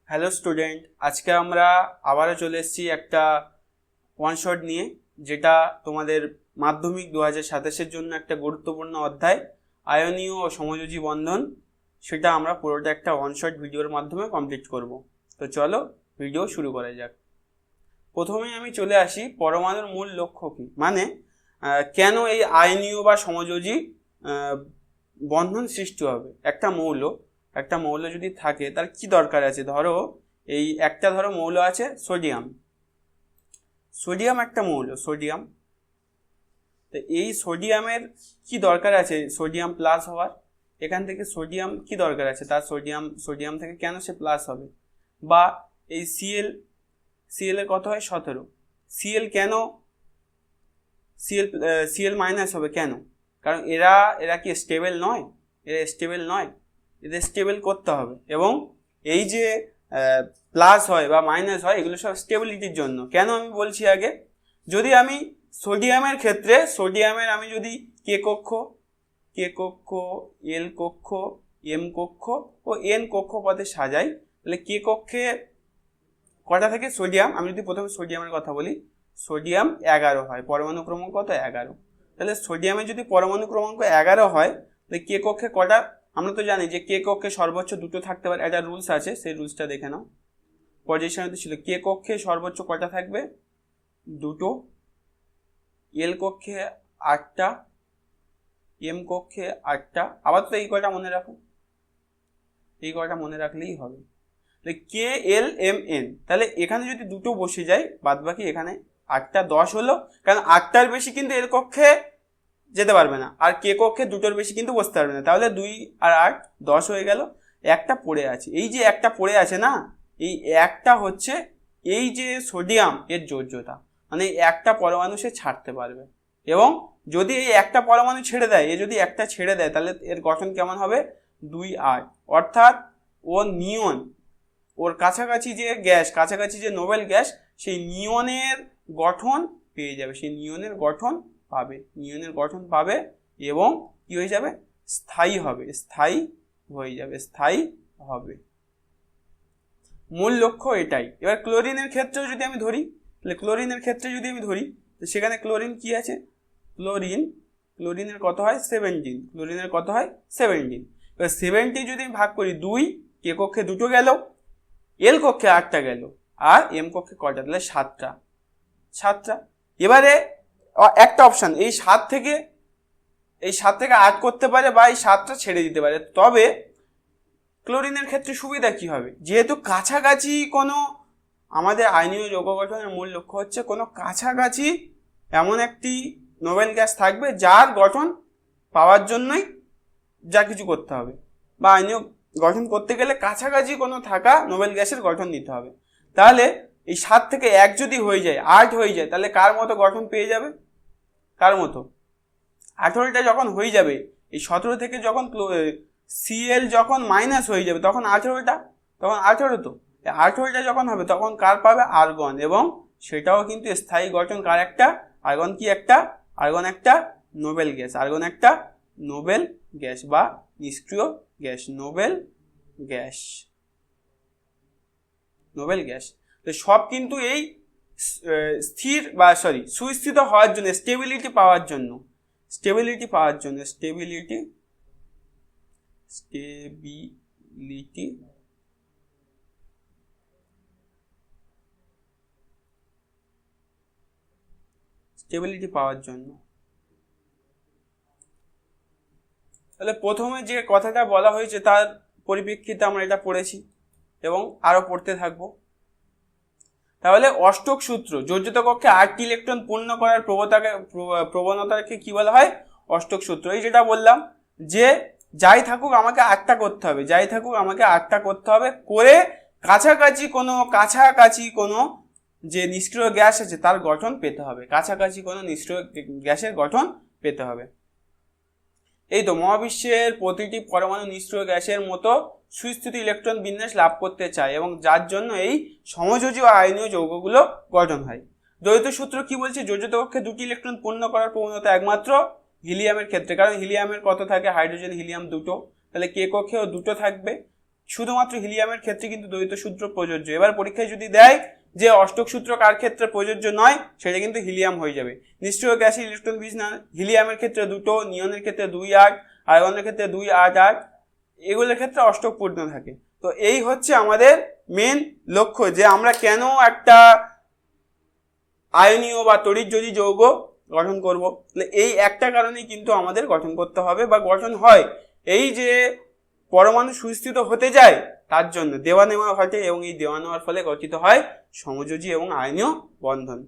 Hello student, আজকে আমরা আবারও চলে এসেছি একটা ওয়ান শট নিয়ে, যেটা তোমাদের মাধ্যমিক 2027-এর জন্য একটা গুরুত্বপূর্ণ অধ্যায় আয়নীয় ও সমযোজী বন্ধন। সেটা আমরা পুরোটা একটা ওয়ান শট ভিডিওর মাধ্যমে কমপ্লিট করব। তো চলো ভিডিও শুরু করা যাক। প্রথমেই আমি চলে আসি পরমাণুর মূল লক্ষ্য কী, মানে কেন এই আয়নীয় বা সমযোজী বন্ধন সৃষ্টি হবে। একটা মৌল যদি থাকে তার কি দরকার আছে। ধরো এই একটা মৌল আছে সোডিয়াম একটা মৌল সোডিয়াম। তো এই সোডিয়ামের কি দরকার আছে সোডিয়াম প্লাস হওয়ার। এখান থেকে সোডিয়াম কি দরকার আছে তার, সোডিয়াম থেকে কেন সে প্লাস হবে। বা এই সিএল এর কত হয় 17, সিএল কেন সিএল মাইনাস হবে কেন, কারণ এরা কি স্টেবল নয়, এদের স্টেবল করতে হবে। এবং এই যে প্লাস হয় বা মাইনাস হয় এগুলো সব স্টেবিলিটির জন্য। কেন আমি বলছি আগে, যদি আমি সোডিয়ামের ক্ষেত্রে আমি যদি কে কক্ষ এল কক্ষ এম কক্ষ ও এন কক্ষ পদে সাজাই, তাহলে কে কক্ষে কটা থেকে সোডিয়াম, আমি যদি প্রথমে সোডিয়ামের কথা বলি, সোডিয়াম 11 হয়, পরমাণু ক্রমাঙ্ক কত 11। তাহলে সোডিয়ামের যদি পরমাণু ক্রমাঙ্ক 11 হয়, তাহলে কে কক্ষে কটা, আমরা তো জানি যে কে কক্ষে সর্বোচ্চ দুটো থাকতে পারে, একটা রুলস আছে, সেই রুলসটা দেখে নাও। পজিশনে ছিল কে কক্ষে সর্বোচ্চ কটা থাকবে, দুটো। এল কক্ষে 8টা, এম কক্ষে 8টা। আবার তো এই কয়টা মনে রাখো, এই কয়টা মনে রাখলেই হবে। কে এল এম এন, তাহলে এখানে যদি দুটো বসে যায়, বাদ বাকি এখানে 8টা 10 হলো, কারণ 8টার বেশি কিন্তু এল কক্ষে যেতে পারবে না, আর কে কক্ষে দুটোর বেশি কিন্তু বসতে পারবে না। তাহলে 2 আর 8 10 হয়ে গেল। একটা পড়ে আছে, এই যে একটা পড়ে আছে না, এই একটা হচ্ছে এই যে সোডিয়াম এর যোজ্যতা, মানে একটা পরমাণু সে ছাড়তে পারবে। এবং যদি এই একটা পরমাণু ছেড়ে দেয়, যদি একটা ছেড়ে দেয়, তাহলে এর গঠন কেমন হবে 2 8, অর্থাৎ ও নিয়ন, ওর কাছাকাছি যে গ্যাস, কাছাকাছি যে নোবেল গ্যাস, সেই নিয়নের গঠন পেয়ে যাবে, সেই নিয়নের গঠন পাবে এবং কি হয়ে যাবে, স্থায়ী হবে। মূল লক্ষ্য এটাই। এবার ক্লোরিনের ক্ষেত্রেও যদি আমি ধরি, তো সেখানে ক্লোরিন কি আছে, ক্লোরিনের কত হয় 17, এবার 70 যদি ভাগ করি 2, কে কক্ষে 2টো গেল, এল কক্ষে 8টা গেল, আর এম কক্ষে কয়টা, তাহলে 7টা। এবারে একটা অপশন, এই 7 থেকে 8 করতে পারে বা এই 7টা ছেড়ে দিতে পারে। তবে ক্লোরিনের ক্ষেত্রে সুবিধা কি হবে, যেহেতু কাছাকাছি কোনো, আমাদের আয়নীয় যৌগ গঠনের মূল লক্ষ্য হচ্ছে কোনো কাছাকাছি এমন একটি নোবেল গ্যাস থাকবে যার গঠন পাওয়ার জন্যই যা কিছু করতে হবে, বা আয়নীয় গঠন করতে গেলে কাছাকাছি কোনো থাকা নোবেল গ্যাসের গঠন দিতে হবে। তাহলে এই 7 থেকে 1 যদি হয়ে যায়, 8 হয়ে যায়, তাহলে কার মতো গঠন পেয়ে যাবে, কার মতো 18টা যখন হয়ে যাবে, এই 17 থেকে যখন সিএল যখন মাইনাস হয়ে যাবে, তখন 18টা, তখন 18 তো 18টা যখন হবে, তখন কার পাবে, আর্গন। এবং সেটাও কিন্তু স্থায়ী গঠন, কার একটা, আর্গন কি একটা, আর্গন একটা নোবেল গ্যাস বা নিষ্ক্রিয় গ্যাস, নোবেল গ্যাস। তো সব কিন্তু এই সুস্থিত হওয়ার জন্য, স্টেবিলিটি পাওয়ার জন্য তাহলে প্রথমে যে কথাটা বলা হয়েছে তার পরিপ্রেক্ষিতে আমরা এটা পড়েছি এবং আরো পড়তে থাকবো। তাহলে অষ্টক সূত্র, যোজ্যতা কক্ষে 8টি ইলেকট্রন পূর্ণ করার প্রবণতাকে কি বলা হয়, অষ্টক সূত্র। এই যেটা বললাম যে যাই থাকুক আমাকে 8টা করতে হবে, করে কাছাকাছি কোনো যে নিষ্ক্রিয় গ্যাস আছে তার গঠন পেতে হবে, গ্যাসের গঠন পেতে হবে। এই তো মহাবিশ্বের প্রতিটি পরমাণু নিষ্ক্রিয় গ্যাসের মতো সুস্থিত ইলেকট্রন বিন্যাস লাভ করতে চায়, এবং যার জন্য এই সমযোজী ও আয়নীয় যৌগগুলো গঠন হয়। দ্বৈত সূত্র কি বলছে, যোজ্যতা কক্ষে 2টি ইলেকট্রন পূর্ণ করার প্রবণতা একমাত্র হিলিয়ামের ক্ষেত্রে, কারণ হিলিয়ামের কত থাকে, হাইড্রোজেন হিলিয়াম 2টো, তাহলে কে কক্ষেও 2টো থাকবে। শুধুমাত্র হিলিয়ামের ক্ষেত্রে কিন্তু দ্বৈত সূত্র প্রযোজ্য। এবার পরীক্ষায় যদি দেয় যে অষ্টক সূত্র কার ক্ষেত্রে প্রযোজ্য নয়, সেটা কিন্তু হিলিয়াম হয়ে যাবে। নিষ্ক্রিয় গ্যাসে ইলেকট্রন বিশ না, হিলিয়ামের ক্ষেত্রে 2, নিয়নের ক্ষেত্রে 2, 8, আয়রনের ক্ষেত্রে 2, 8, 8, এগুলোর ক্ষেত্রে অষ্টক পূর্ণ থাকে। তো এই হচ্ছে আমাদের মেন লক্ষ্য, যে আমরা কেন একটা আয়নীয় বা তড়িৎযোজী যৌগ গঠন করব। এই একটা কারণেই কিন্তু আমাদের গঠন করতে হবে বা গঠন হয়, এই যে পরমাণু সুস্থিত হতে যায় তার জন্য দেওয়া নেওয়া ঘটে, এবং এই দেওয়া নেওয়ার ফলে গঠিত হয় সমযোজী এবং আয়নীয় বন্ধন।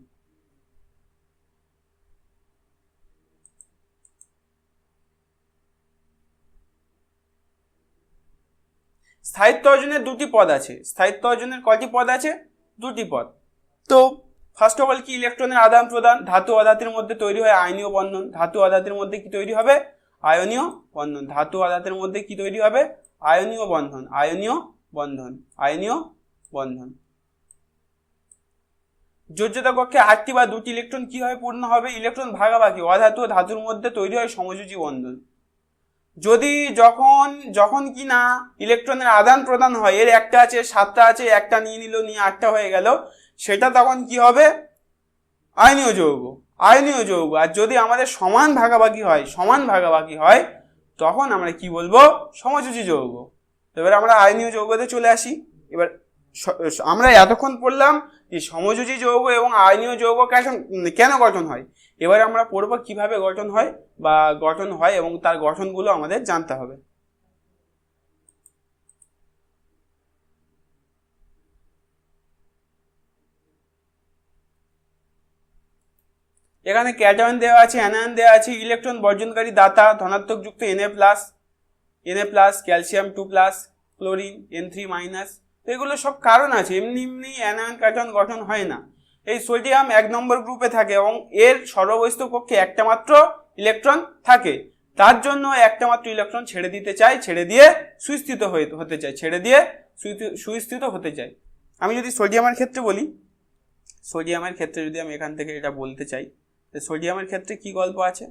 স্থায়িত্ব অর্জনের দুটি পদ আছে। স্থায়িত্ব অর্জনের কয়টি পদ আছে? দুটি পদ। তো ফার্স্ট অফ অল কি? ইলেকট্রনের আদান প্রদান। ধাতু অধাতুর মধ্যে তৈরি হয় আয়নীয় বন্ধন। ধাতু অধাতুর মধ্যে কি তৈরি হবে? আয়নীয় বন্ধন। ধাতু অধাতুর মধ্যে কি তৈরি হবে? আয়নীয় বন্ধন। আয়নীয় বন্ধন। আয়নীয় বন্ধন। যোজ্যতা কক্ষে 8টি বা 2টি ইলেকট্রন কিভাবে পূর্ণ হবে? ইলেকট্রন ভাগাভাগি। অধাতু ও ধাতুর মধ্যে তৈরি হয় সমযোজী বন্ধন। যদি যখন কি না ইলেকট্রনের আদান প্রদান হয়, এর একটা আছে, 7টা আছে, একটা নিয়ে নিল, নিয়ে 8টা হয়ে গেল, সেটা তখন কি হবে? আয়নীয় যৌগ। আয়নীয় যৌগ। আর যদি আমাদের সমান ভাগাভাগি হয় তখন আমরা কি বলবো? সমযোজী যৌগ। এবার আমরা আয়নীয় যৌগতে চলে আসি। এবার আমরা এতক্ষণ পড়লাম যে সমযোজী যৌগ এবং আয়নীয় যৌগ কেন গঠন হয়। এবার আমরা পড়বো কিভাবে গঠন হয় এবং তার গঠনগুলো আমাদের জানতে হবে। এখানে ক্যাটায়ন দেওয়া আছে, অ্যানায়ন দেওয়া আছে। ইলেকট্রন বর্জনকারী দাতা ধনাত্মক যুক্ত Na+, ক্যালসিয়াম 2+, ক্লোরিন N3-। তো এগুলো সব কারণ আছে, এমনি অ্যানায়ন ক্যাটায়ন গঠন হয় না। এই সোডিয়াম 1 নম্বর গ্রুপে থাকে এবং এর সর্ববহিস্থ কক্ষে একটা মাত্র ইলেকট্রন থাকে। তার জন্য একটা মাত্র ইলেকট্রন ছেড়ে দিতে চায়, ছেড়ে দিয়ে সুস্থিত হতে চায়। আমি যদি সোডিয়ামের ক্ষেত্রে বলি, সোডিয়ামের ক্ষেত্রে যদি আমি এখান থেকে এটা বলতে চাই, সোডিয়ামের ক্ষেত্রে কি গল্প আছে?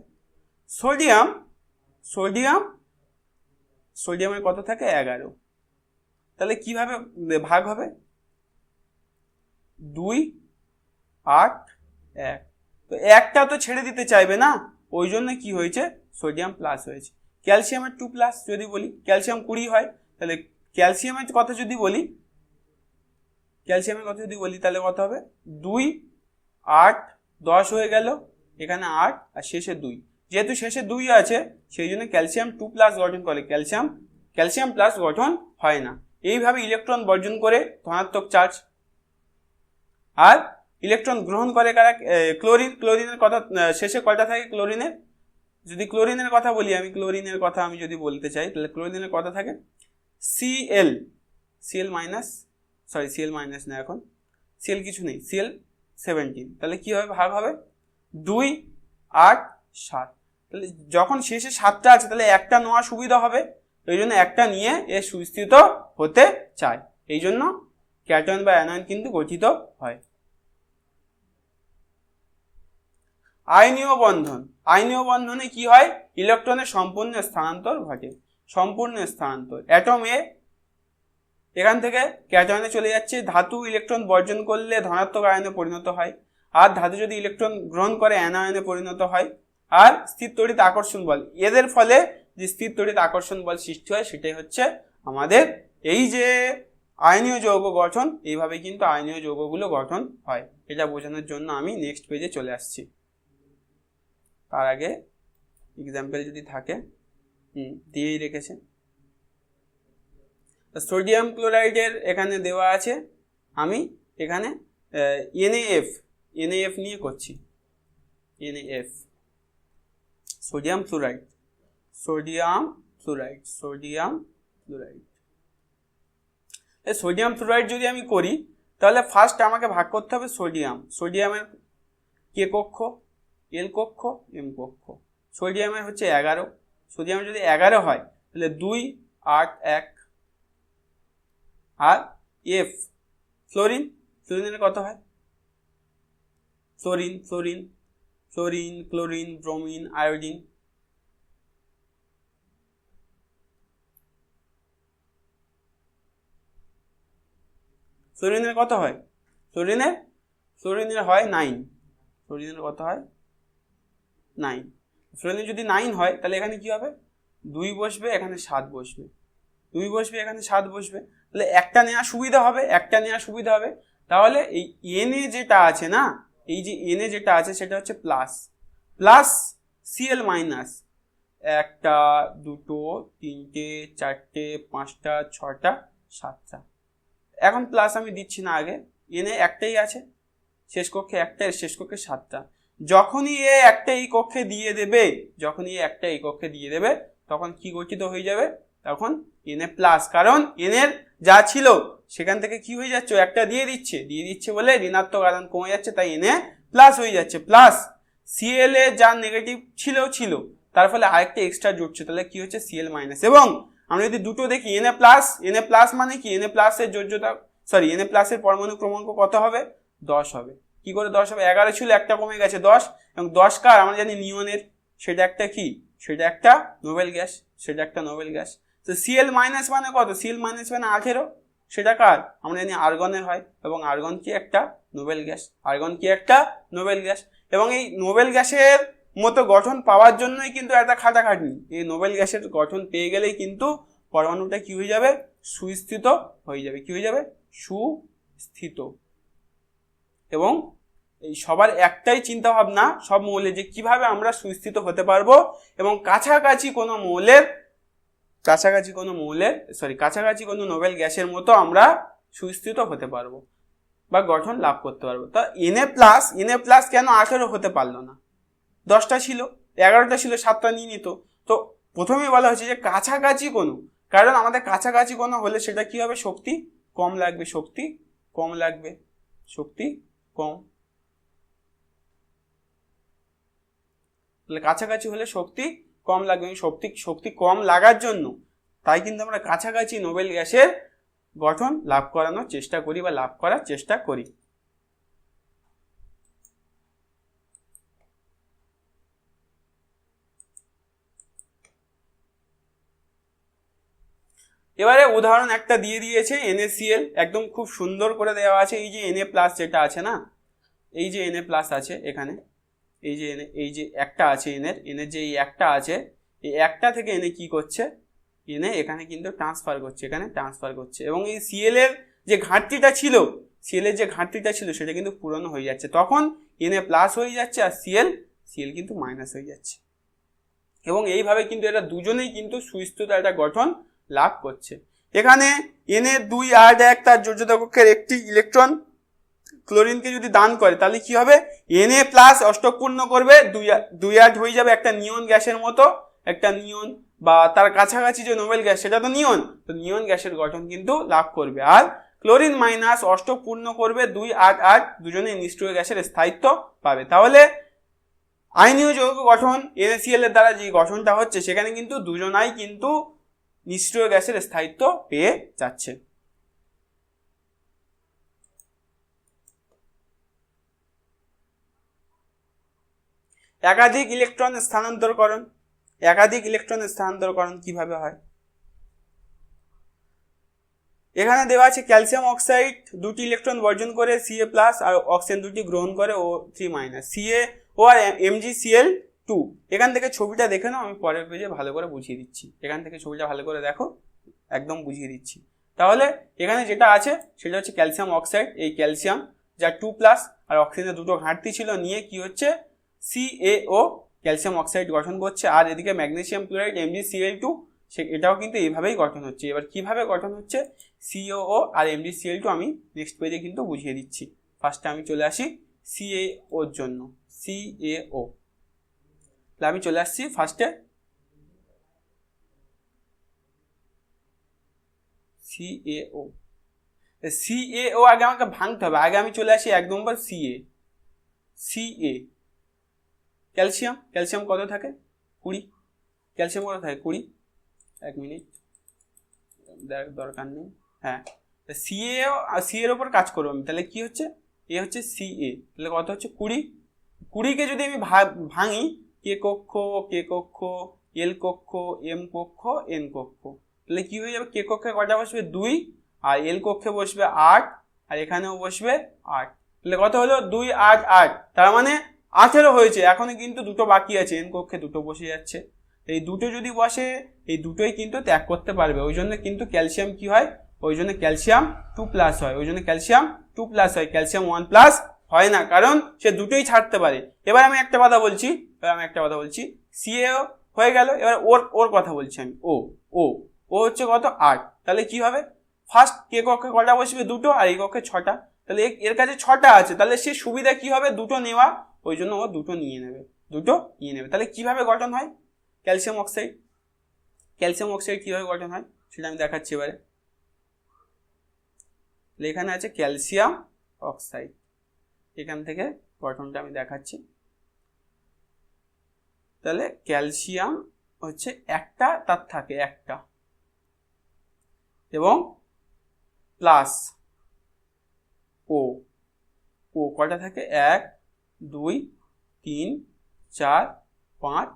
সোডিয়ামের কত থাকে? 11। তাহলে কিভাবে ভাগ হবে? 2, 8, 1। তো একটা তো ছেড়ে দিতে চাইবে না, ওই জন্য কি হয়েছে? সোডিয়াম প্লাস হয়েছে। ক্যালসিয়ামের 2+ যদি বলি, ক্যালসিয়াম 20 হয়, তাহলে ক্যালসিয়ামের কথা যদি বলি তাহলে কত হবে? 2, 8, 10 হয়ে গেল। এখানে 8 আর শেষে 2। যেহেতু শেষে 2 আছে সেই জন্য ক্যালসিয়াম 2+ গঠন করে, ক্যালসিয়াম প্লাস গঠন হয় না। এইভাবে ইলেকট্রন বর্জন করে ধনাত্মক চার্জ। আর ইলেকট্রন গ্রহণ করে কারা? ক্লোরিনের কথা শেষে কয়টা থাকে ক্লোরিনের? যদি ক্লোরিনের কথা বলি, আমি যদি বলতে চাই, তাহলে ক্লোরিনের কথা থাকে Cl না, এখন Cl কিছু নেই, Cl17। তাহলে কি হবে? ভাগ হবে 2, 8, 7। তাহলে যখন শেষে 7টা আছে তাহলে একটা নেওয়া সুবিধা হবে, এই জন্য একটা নিয়ে এ সুস্থিত হতে চায়। এই জন্য ক্যাটায়ন বা অ্যানায়ন কিন্তু গঠিত হয়। আয়নীয় বন্ধনে কি হয়? ইলেকট্রনের সম্পূর্ণ স্থানান্তর ঘটে। অ্যাটম এ এখান থেকে ক্যাটায়নে চলে যাচ্ছে। ধাতু ইলেকট্রন বর্জন করলে ধনাত্মক আয়নে পরিণত হয়, আর ধাতু যদি ইলেকট্রন গ্রহণ করে অ্যানায়নে পরিণত হয়। আর স্থির তড়িৎ আকর্ষণ বল, এদের ফলে যে স্থির তড়িৎ আকর্ষণ বল সৃষ্টি হয়, সেটাই হচ্ছে আমাদের এই যে আয়নীয় যৌগ গঠন। এইভাবে কিন্তু আয়নীয় যৌগগুলো গঠন হয়। এটা বোঝানোর জন্য আমি নেক্সট পেজে চলে আসছি। তার আগে এক্সাম্পল যদি থাকে, দিয়েই রেখেছে। সোডিয়াম ক্লোরাইডের এখানে দেওয়া আছে, আমি এখানে NaF নিয়ে করছি। NaF sodium fluoride. Sodium fluoride যদি আমি করি, তাহলে ফার্স্ট আমাকে ভাগ করতে হবে সোডিয়ামের কে কক্ষ, এল কক্ষ, এম কক্ষ। সোডিয়ামের হচ্ছে 11। সোডিয়াম যদি 11 হয় তাহলে 2, 8, 1। আর এফ ফ্লোরিনের কত হয়? Chlorine, bromine, iodine. ফ্লোরিনের কত হয়? ফ্লোরিনের হয় 9। ফ্লোরিনের কত হয়? 9। ফ্লোরিনের যদি 9 হয় তাহলে এখানে কি হবে? 2 বসবে, এখানে 7 বসবে, 2 বসবে, এখানে 7 বসবে, তাহলে একটা নেওয়া সুবিধা হবে। তাহলে এই এনে যেটা আছে না, এই যে এনে যেটা আছে সেটা হচ্ছে প্লাস সিএল মাইনাস 1 2 3 4 5 6 7টা। এখন প্লাস আমি দিচ্ছি না, আগে এনে একটাই আছে, শেষ কক্ষে একটা, শেষ কক্ষে 7টা। যখনই এ একটা এই কক্ষে দিয়ে দেবে তখন কি গঠিত হয়ে যাবে? তখন এনে প্লাস, কারণ এনের যা ছিল সেখান থেকে কি হয়ে যাচ্ছে? একটা দিয়ে দিচ্ছে বলে ঋণাত্মক আধান কমে যাচ্ছে, তাই এনে প্লাস হয়ে যাচ্ছে। প্লাস সিএল এ যা নেগেটিভ ছিল তার ফলে আরেকটা এক্সট্রা জুড়ছে, তাহলে কি হচ্ছে? CL minus. এবং আমরা যদি দুটো দেখি, এনে প্লাস মানে কি? এনে প্লাসের যোজ্যতা, এনে প্লাসের পরমাণু ক্রমাঙ্ক কত হবে? 10 হবে। কি করে 10 হবে? 11 ছিল, একটা কমে গেছে 10, এবং 10 কার? আমরা জানি নিয়নের, সেটা একটা কি? সেটা একটা নোবেল গ্যাস। তো সিএল মাইনাস মানে কত? সিএল মাইনাস মানে 18, সেটা কার? আমরা জানি আর্গনের হয়, এবং আর্গন কি একটা নোবেল গ্যাস। এবং এই নোবেল গ্যাসের মতো গঠন পাওয়ার জন্যই কিন্তু একটা খাটাখাটনি। এই নোবেল গ্যাসের গঠন পেয়ে গেলেই কিন্তু পরমাণুটা কি হয়ে যাবে? সুস্থিত হয়ে যাবে। সুস্থিত। এবং এই সবার একটাই চিন্তা ভাবনা সব মৌলের, যে কিভাবে আমরা সুস্থিত হতে পারবো এবং কাছাকাছি কোনো নোবেল গ্যাসের মতো আমরা সুস্থিত হতে পারবো বা গঠন লাভ করতে পারবো। তা এনএ প্লাস কেন 18 হতে পারলো না? 10টা ছিল, 11টা ছিল, 7টা নিয়ে নিত। তো প্রথমে বলা হয়েছে যে কাছাকাছি কোনো, কারণ আমাদের কাছাকাছি কোনো হলে সেটা কি হবে? শক্তি কম লাগবে। তাহলে কাছাকাছি হলে শক্তি কম লাগবে, শক্তি কম লাগার জন্য তাই কিন্তু আমরা কাছাকাছি নোবেল গ্যাসের গঠন লাভ করানোর চেষ্টা করি বা লাভ করার চেষ্টা করি। এবারে উদাহরণ একটা দিয়ে দিয়েছে, NaCl, একদম খুব সুন্দর করে দেওয়া আছে। এই যে Na+ যেটা আছে না, এই যে Na+ আছে এখানে, এই যে একটা আছে এনের যে এই একটা আছে, এই একটা থেকে এনে কি করছে? এনে এখানে কিন্তু ট্রান্সফার করছে, এবং এই Cl এর যে ঘাটতিটা ছিল সেটা কিন্তু পূরণ হয়ে যাচ্ছে। তখন Na+ হয়ে যাচ্ছে আর Cl কিন্তু মাইনাস হয়ে যাচ্ছে। এবং এইভাবে কিন্তু এরা দুজনেই কিন্তু সুস্থিত একটা গঠন লাভ করছে। এখানে Na2+1 তার যোজ্যতা কক্ষের একটি ইলেকট্রন ক্লোরিনকে যদি দান করে তাহলে কি হবে? Na+ অষ্টক পূর্ণ করবে, 2+8 হয়ে যাবে একটা নিয়ন গ্যাসের মতো, একটা নিয়ন বা তার কাছাকাছি যে নোবেল গ্যাস সেটা তো নিয়ন গ্যাসের গঠন কিন্তু লাভ করবে। আর ক্লোরিন মাইনাস অষ্টক পূর্ণ করবে, 2+8 দুজনে নিষ্ক্রিয় গ্যাসের স্থায়িত্ব পাবে। তাহলে আয়নীয় যৌগ গঠন NaCl এর দ্বারা যে গঠনটা হচ্ছে সেখানে কিন্তু দুজনাই কিন্তু নিষ্ক্রিয় গ্যাসের স্থায়িত্ব পেয়ে যাচ্ছে। একাধিক ইলেকট্রন স্থানান্তরকরণ কিভাবে হয়? এখানে দেওয়া আছে ক্যালসিয়াম অক্সাইড 2টি ইলেকট্রন বর্জন করে Ca+ আর অক্সিজেন 2টি গ্রহণ করে O3-, CaO আর MgCl2। এখান থেকে ছবিটা দেখে নাও, আমি পরের পেজে ভালো করে বুঝিয়ে দিচ্ছি। এখান থেকে ছবিটা ভালো করে দেখো, একদম বুঝিয়ে দিচ্ছি। তাহলে এখানে যেটা আছে সেটা হচ্ছে ক্যালসিয়াম অক্সাইড, এই ক্যালসিয়াম যা 2+ আর অক্সিজেনের দুটো ঘাটতি ছিল নিয়ে কি হচ্ছে? CaO ক্যালসিয়াম অক্সাইড গঠন করছে। আর এদিকে ম্যাগনেসিয়াম ক্লোরাইড MgCl2, এটাও কিন্তু এইভাবেই গঠন হচ্ছে। এবার কিভাবে গঠন হচ্ছে CaO আর MgCl2 আমি নেক্সট পেজে কিন্তু বুঝিয়ে দিচ্ছি। ফার্স্টে আমি চলে আসি CaO এর জন্য। CaO আমি চলে আসছি ফার্স্টে CaO আগে আমাকে ভাঙতে হবে। আগে আমি চলে আসি 1 নম্বর Ca ক্যালসিয়াম কত থাকে? 20। ক্যালসিয়াম কত থাকে? 20। 1 মিনিট, দরকার নেই। হ্যাঁ, Ca এর উপর কাজ করবো আমি। তাহলে কি হচ্ছে? এ হচ্ছে Ca, তাহলে কত হচ্ছে? 20। 20কে যদি আমি ভাঙি, K কক্ষ, L কক্ষ, M কক্ষ, N কক্ষ, তাহলে কি হয়ে যাবে? K কক্ষে কটা বসবে? 2, আর L কক্ষে বসবে 8, আর এখানেও বসবে 8, তাহলে কত হলো 2 8 8, তার মানে 18 হয়েছে। এখনো কিন্তু দুটো বাকি আছে, এন কক্ষে দুটো বসে যাচ্ছে। এই দুটো যদি বসে, এই দুটোই কিন্তু ত্যাগ করতে পারবে, ওই জন্য কিন্তু ক্যালসিয়াম কি হয়, ওই জন্য ক্যালসিয়াম 2+ হয়, ওই জন্য ক্যালসিয়াম 2+ হয়, ক্যালসিয়াম 1+ হয় না, কারণ সে দুটোই ছাড়তে পারে। এবার আমি একটা কথা বলছি, সিএও হয়ে গেল। এবার ওর কথা বলছি আমি, ও হচ্ছে কত 8, তাহলে কি হবে, ফার্স্ট কে কক্ষে কটা বসবে, দুটো, আর এই কক্ষে 6টা, তাহলে এর কাছে 6টা আছে, তাহলে সে সুবিধা কি হবে, দুটো নেওয়া, ওই জন্য ও দুটো নিয়ে নেবে। তাহলে কিভাবে গঠন হয় ক্যালসিয়াম অক্সাইড কিভাবে গঠন হয় সেটা আমি দেখাচ্ছি এবারে। এখানে আছে ক্যালসিয়াম অক্সাইড, এখান থেকে গঠনটা আমি দেখাচ্ছি। তাহলে ক্যালসিয়াম হচ্ছে একটা, তার থাকে একটা, এবং প্লাস ও কটা থাকে, 1 2 3 4 5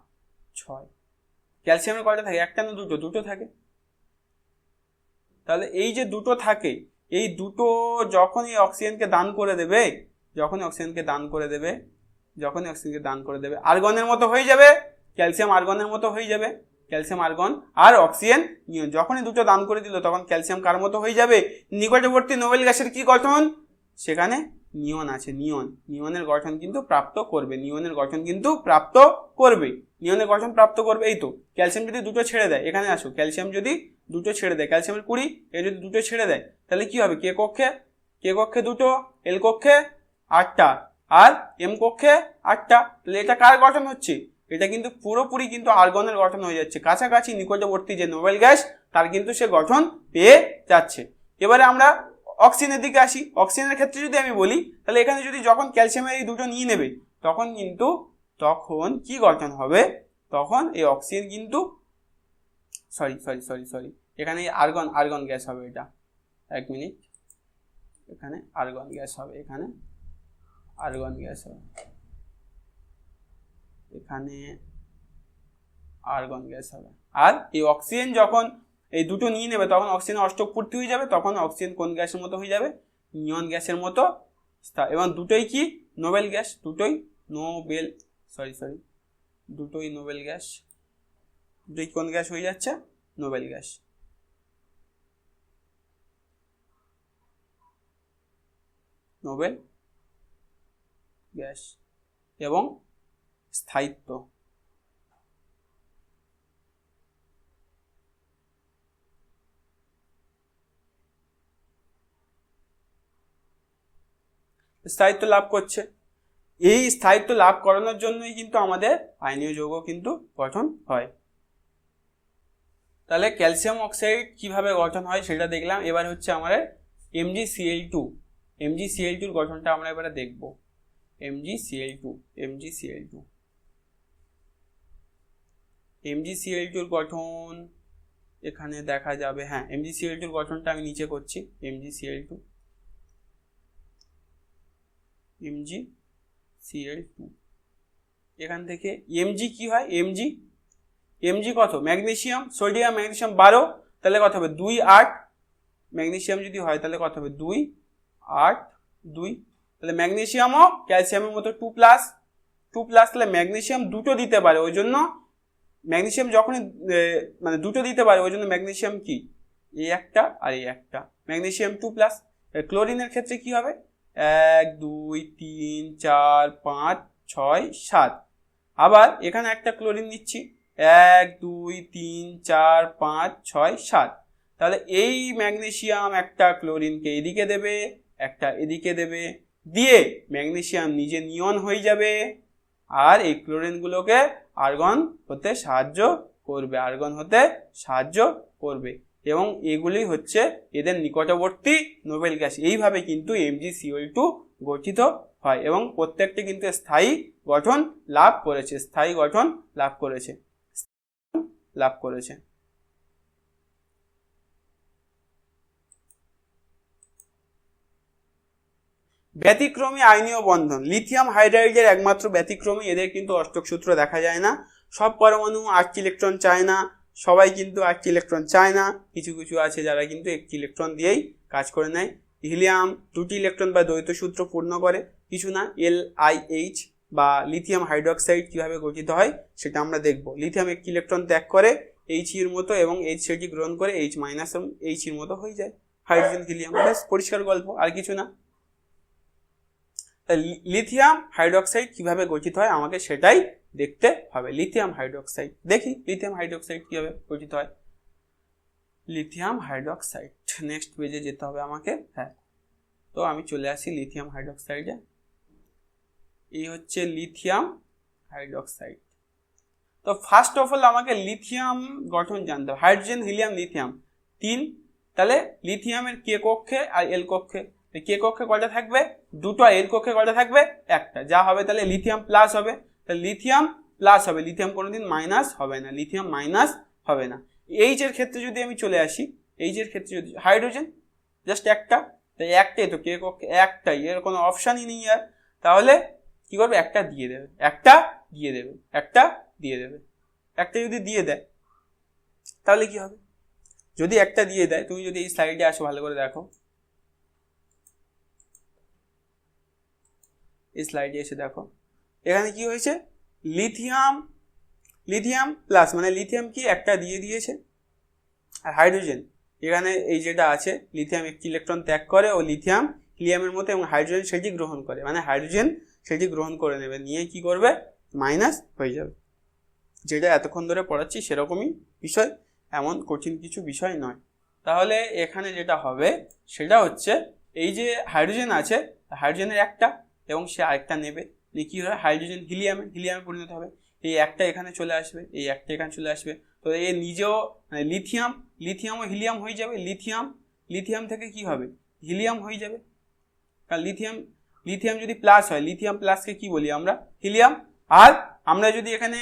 6। ক্যালসিয়ামের কয়টা থাকে, একটা না দুটো, দুটো থাকে। তাহলে এই যে দুটো থাকে, এই দুটো যখনই অক্সিজেনকে দান করে দেবে, আর্গনের মতো হয়ে যাবে, ক্যালসিয়াম আর্গনের মতো হয়ে যাবে, ক্যালসিয়াম আর্গন আর অক্সিজেন নিয়ন, যখনই দুটো দান করে দিল তখন ক্যালসিয়াম কার মতো হয়ে যাবে, নিকটবর্তী নোবেল গ্যাসের কি গঠন, সেখানে নিয়ন আছে, নিয়নের গঠন কিন্তু প্রাপ্ত করবে, নিয়নের গঠন প্রাপ্ত করবে। এই তো ক্যালসিয়াম যদি দুটো ছেড়ে দেয়, এখানে আসো, ক্যালসিয়াম যদি দুটো ছেড়ে দেয়, ক্যালসিয়ামের 20, এ যদি দুটো ছেড়ে দেয়, তাহলে কি হবে, কে কক্ষে দুটো, এল কক্ষে 8টা, আর এম কক্ষে 8টা, তাহলে এটা কার গঠন হচ্ছে, এটা কিন্তু পুরোপুরি কিন্তু আর্গনের গঠন হয়ে যাচ্ছে, কাছাকাছি নিকটবর্তী যে নোবেল গ্যাস তার কিন্তু সে গঠন পেয়ে যাচ্ছে। এবারে আমরা অক্সিজেনের দিকে আসি। অক্সিজেনের ক্ষেত্রে যদি আমি বলি, তাহলে এখানে যদি যখন ক্যালসিয়ামের এই দুটো নিয়ে নেবে, তখন কি গঠন হবে, তখন এই অক্সিজেন কিন্তু সরি এখানে আর্গন গ্যাস হবে, এটা 1 মিনিট, এখানে আর্গন গ্যাস হবে, এখানে আর্গন গ্যাস হবে, আর এই অক্সিজেন যখন এই দুটো নিয়ে নেবে, তখন অক্সিজেন অষ্টক পূর্তি হয়ে যাবে, তখন অক্সিজেন কোন গ্যাসের মতো হয়ে যাবে, নিয়ন গ্যাসের মতো। এবং দুটোই কি নোবেল গ্যাস, দুটোই নোবেল গ্যাস, দুটোই কোন গ্যাস হয়ে যাচ্ছে, নোবেল গ্যাস। এবং স্থায়িত্ব, লাভ করছে। এই স্থায়িত্ব লাভ করানোর জন্যই কিন্তু আমাদের আয়নীয় যৌগ কিন্তু গঠন হয়। তাহলে ক্যালসিয়াম অক্সাইড কিভাবে গঠন হয় সেটা দেখলাম। এবার হচ্ছে আমাদের MgCl2 এর গঠনটা আমরা এবারে দেখব। MgCl2 এর গঠন এখানে দেখা যাবে। হ্যাঁ, MgCl2 এর গঠনটা আমি নিচে করছি। MgCl2 এখান থেকে Mg কি হয়, Mg কত, ম্যাগনেসিয়াম, সোডিয়াম, ম্যাগনেসিয়াম 12, তাহলে কত হবে 2 8, ম্যাগনেসিয়াম যদি হয় তাহলে কত হবে 2 8 2, তাহলে ম্যাগনেসিয়ামও ক্যালসিয়ামের মতো 2+, তাহলে ম্যাগনেসিয়াম দুটো দিতে পারে, ওই জন্য ম্যাগনেসিয়াম যখনই মানে দুটো দিতে পারে, ওই জন্য ম্যাগনেসিয়াম কি, এই একটা আর এই একটা, ম্যাগনেসিয়াম 2+। ক্লোরিনের ক্ষেত্রে কি হবে, 1 2 3 4 5 6 7, আবার এখানে একটা ক্লোরিন নিচ্ছি, 1 2 3 4 5 6 7, তাহলে এই ম্যাগনেসিয়াম একটা ক্লোরিনকে এদিকে দেবে, একটা এদিকে দেবে, দিয়ে ম্যাগনেসিয়াম নিজে নিয়ন হয়ে যাবে, আর এই ক্লোরিনগুলোকে আর্গন হতে সাহায্য করবে, এবং এগুলি হচ্ছে এদের নিকটবর্তী নোবেল গ্যাস। এইভাবে কিন্তু MgCl2 গঠিত হয়, এবং প্রত্যেকটি কিন্তু স্থায়ী গঠন লাভ করেছে। ব্যতিক্রমী আয়নীয় বন্ধন, লিথিয়াম হাইড্রাইডের একমাত্র ব্যতিক্রমী, এদের কিন্তু অষ্টক সূত্র দেখা যায় না, সব পরমাণু 8 ইলেকট্রন চায় না, সবাই কিন্তু 8 ইলেকট্রন চায় না, কিছু আছে যারা কিন্তু 1 ইলেকট্রন দিয়েই কাজ করে নেয়। হিলিয়াম 2টি ইলেকট্রন বা দ্বৈত সূত্র পূর্ণ করে, কিছু না, LiH বা লিথিয়াম হাইড্রোক্সাইড কিভাবে গঠিত হয় সেটা আমরা দেখব। লিথিয়াম একটি ইলেকট্রন ত্যাগ করে H এর মতো এবং H সেটি গ্রহণ করে H মাইনাস এবং H এর মতো হয়ে যায় হাইড্রোজেন হিলিয়াম। ব্যাস, পরিষ্কার গল্প, আর কিছু না। লিথিয়াম হাইড্রোক্সাইড কিভাবে গঠিত হয় আমাকে সেটাই দেখতে হবে। লিথিয়াম হাইড্রোক্সাইড দেখি, লিথিয়াম হাইড্রোক্সাইড কিভাবে গঠিত হয়। লিথিয়াম হাইড্রোক্সাইড, নেক্সট পেজে যেতে হবে আমাকে। হ্যাঁ, তো আমি চলে আসি লিথিয়াম হাইড্রোক্সাইডে। এই হচ্ছে লিথিয়াম হাইড্রোক্সাইড। তো ফার্স্ট অফ অল আমাকে লিথিয়াম গঠন জানতে হবে। হাইড্রোজেন হিলিয়াম লিথিয়াম 3, তাহলে লিথিয়ামের কে কক্ষে আর এল কক্ষে, কে কক্ষে কয়টা থাকবে 2টো, আর এল কক্ষে কয়টা থাকবে 1টা, যা হবে তাহলে লিথিয়াম প্লাস হবে। তাহলে লিথিয়াম প্লাস হবে, লিথিয়াম কোনোদিন মাইনাস হবে না, লিথিয়াম মাইনাস হবে না। এইচ এর ক্ষেত্রে যদি আমি চলে আসি, এইচ এর ক্ষেত্রে যদি হাইড্রোজেন জাস্ট একটা, তাই একটাই তো, কে কক্ষে একটাই, এর কোনো অপশানই নেই আর। তাহলে কি করবে, একটা দিয়ে দেবে, একটা দিয়ে দেবে, একটা দিয়ে দেবে। একটা যদি দিয়ে দেয় তাহলে কি হবে, যদি একটা দিয়ে দেয়, তুমি যদি এই স্লাইডে আসো ভালো করে দেখো, এই স্লাইডে এসে দেখো এখানে কি হয়েছে, লিথিয়াম লিথিয়াম প্লাস মানে লিথিয়াম কি একটা দিয়ে দিয়েছে, আর হাইড্রোজেন এখানে এই যেটা আছে, লিথিয়াম একটি ইলেকট্রন ত্যাগ করে ও লিথিয়াম হিলিয়ামের মতো এবং হাইড্রোজেন সেটি গ্রহণ করে, মানে হাইড্রোজেন সেটি গ্রহণ করে নেবে, নিয়ে কি করবে মাইনাস হয়ে যাবে। যেটা এতক্ষণ ধরে পড়াচ্ছি সেরকমই বিষয়, এমন কঠিন কিছু বিষয় নয়। তাহলে এখানে যেটা হবে সেটা হচ্ছে, এই যে হাইড্রোজেন আছে, হাইড্রোজেনের একটা এবং সে আরেকটা নেবে, নিয়ে কি হবে হিলিয়ামে হিলিয়ামে পরিণত হবে। এই একটা এখানে চলে আসবে, এই একটা এখানে চলে আসবে, তো এ নিজেও মানে লিথিয়াম ও হিলিয়াম হয়ে যাবে। লিথিয়াম থেকে কি হবে হিলিয়াম হয়ে যাবে, কারণ লিথিয়াম যদি প্লাস হয়, লিথিয়াম প্লাসকে কি বলি আমরা হিলিয়াম, আর আমরা যদি এখানে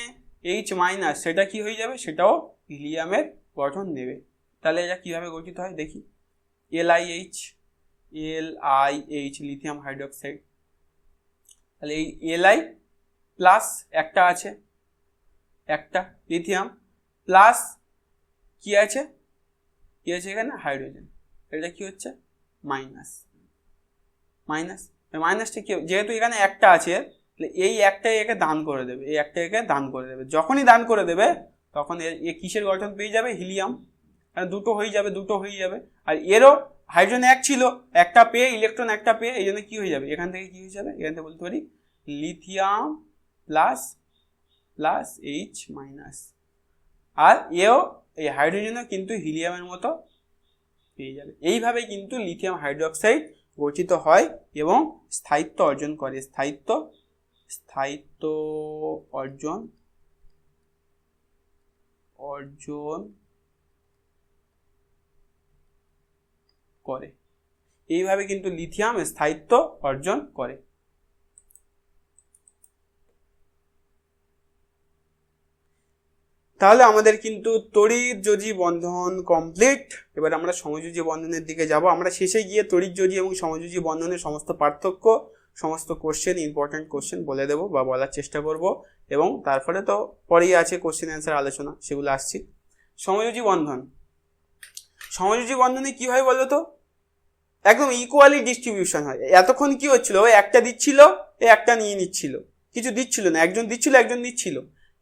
H মাইনাস, সেটা কি হয়ে যাবে, সেটাও হিলিয়ামের গঠন নেবে। তাহলে এটা কিভাবে গঠিত হয় দেখি, LiH লিথিয়াম হাইড্রোক্সাইড। তাহলে এই Li প্লাস একটা আছে, একটা লিথিয়াম প্লাস কি আছে এখানে হাইড্রোজেন, এটা কি হচ্ছে মাইনাসটা কি, যেহেতু এখানে একটা আছে এই একটাই একে দান করে দেবে, এই একটা একে দান করে দেবে, যখনই দান করে দেবে তখন এ কিসের গঠন পেয়ে যাবে হিলিয়াম, কারণ দুটো হয়ে যাবে। আর এরও হাইড্রোজেন এক ছিল, একটা পেয়ে ইলেকট্রন একটা পেয়ে, এই জন্য কি হয়ে যাবে, এখান থেকে কি হয়ে যাবে, এখান থেকে বলতে পারি লিথিয়াম প্লাস H মাইনাস, আর এও এই হাইড্রোজেনও কিন্তু হিলিয়ামের মতো পেয়ে যাবে। এইভাবে কিন্তু লিথিয়াম হাইড্রোক্সাইড গঠিত হয় এবং স্থায়িত্ব অর্জন করে, স্থায়িত্ব অর্জন করে। এইভাবে কিন্তু লিথিয়াম স্থায়িত্ব অর্জন করে। তাহলে আমাদের কিন্তু তড়িৎযোজী বন্ধন কমপ্লিট। এবার আমরা সমযোজী বন্ধনের দিকে যাব। আমরা শেষে গিয়ে তড়িৎযোজী এবং সমযোজী বন্ধনের সমস্ত পার্থক্য, সমস্ত কোশ্চেন, ইম্পর্টেন্ট কোশ্চেন বলে দেবো বা বলার চেষ্টা করব, এবং তারপরে তো পরেই আছে কোশ্চেন অ্যান্সার আলোচনা, সেগুলো আসছি। সমযোজী বন্ধনে কি হয় বলো তো, একদম ইকুয়ালি ডিস্ট্রিবিউশন হয়। এতক্ষণ কি হচ্ছিল, ওই একটা দিচ্ছিল, একটা নিয়ে নিচ্ছিল, কিছু দিচ্ছিল না, একজন দিচ্ছিল একজন নিচ্ছিল।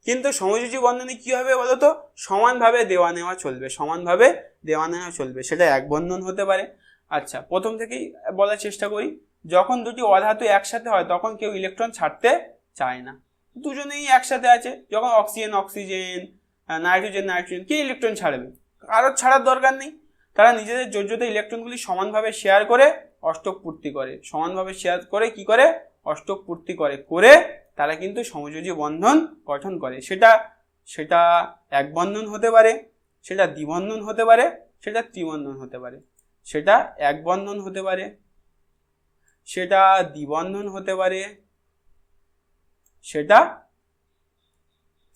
কিন্তু সমযোজী বন্ধনে কি হবে বলতো, সমানভাবে দেওয়া নেওয়া চলবে। সেটা এক বন্ধন হতে পারে। আচ্ছা, প্রথম থেকেই বলার চেষ্টা করি, যখন দুটি অধাতু একসাথে হয় তখন কেউ ইলেকট্রন ছাড়তে চায় না, দুজনেই একসাথে আছে। যখন অক্সিজেন নাইট্রোজেন, কে ইলেকট্রন ছাড়বে, কারোর ছাড়ার দরকার নেই। তারা নিজেদের যোজ্যতা ইলেকট্রনগুলি সমানভাবে শেয়ার করে অষ্টক পূর্তি করে, তারা কিন্তু সমযোজী বন্ধন গঠন করে। সেটা এক বন্ধন হতে পারে, সেটা দ্বিবন্ধন হতে পারে, সেটা ত্রিবন্ধন হতে পারে, সেটা এক বন্ধন হতে পারে, সেটা দ্বিবন্ধন হতে পারে, সেটা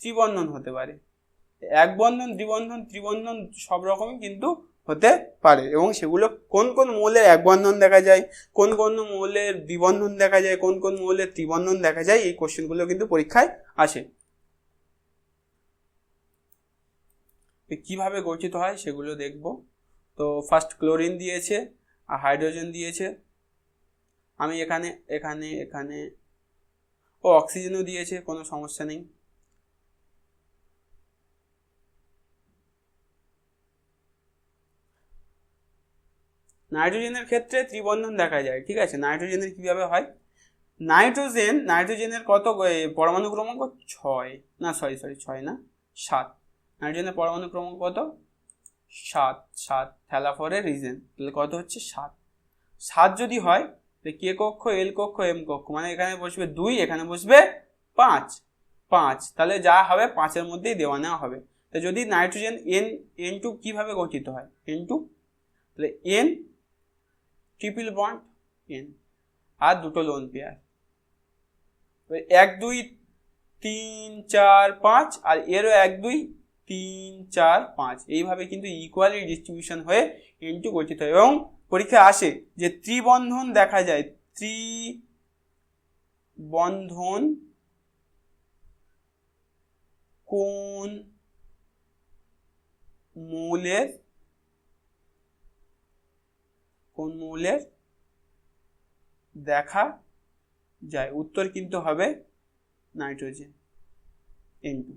ত্রিবন্ধন হতে পারে। এক বন্ধন, দ্বিবন্ধন, ত্রিবন্ধন সব রকমই কিন্তু হতে পারে, এবং সেগুলো কোন কোন মৌলের এক বন্ধন দেখা যায়, কোন কোন মৌলের দ্বিবন্ধন দেখা যায়, কোন কোন মৌলের ত্রিবন্ধন দেখা যায়, এই কোশ্চেনগুলো কিন্তু পরীক্ষায় আসে। কিভাবে গঠিত হয় সেগুলো দেখব। তো ফার্স্ট ক্লোরিন দিয়েছে, আর হাইড্রোজেন দিয়েছে, আমি এখানে এখানে এখানে ও অক্সিজেনও দিয়েছে, কোনো সমস্যা নেই। নাইট্রোজেনের ক্ষেত্রে ত্রিবন্ধন দেখা যায়, ঠিক আছে। নাইট্রোজেনের কিভাবে হয়, নাইট্রোজেনের কত পরমাণু ক্রমাঙ্ক 6, না সরি 6 না 7। নাইট্রোজেনের পরমাণু ক্রমাঙ্ক কত, 7। থ্যালাফোরের রিজেন, তাহলে কত হচ্ছে 7 যদি হয় তাহলে কে কক্ষ, এল কক্ষ, এম কক্ষ, মানে এখানে বসবে 2, এখানে বসবে 5, তাহলে যা হবে 5-এর মধ্যেই দেওয়া নেওয়া হবে। তো যদি নাইট্রোজেন N2 কিভাবে গঠিত হয়, N2 তাহলে N ট্রিপল বন্ড N আর দুটো লোন পেয়ার, 1 2 3 4 5, আর এরও 1 2 3 4 5, এইভাবে কিন্তু ইকুয়ালি ডিস্ট্রিবিউশন হয়ে N2 গঠিত হয়। এবং পরীক্ষায় আসে যে ত্রিবন্ধন দেখা যায়, ত্রিবন্ধন কোন মৌলের দেখা যায়, উত্তর কিন্তু হবে নাইট্রোজেন, N2,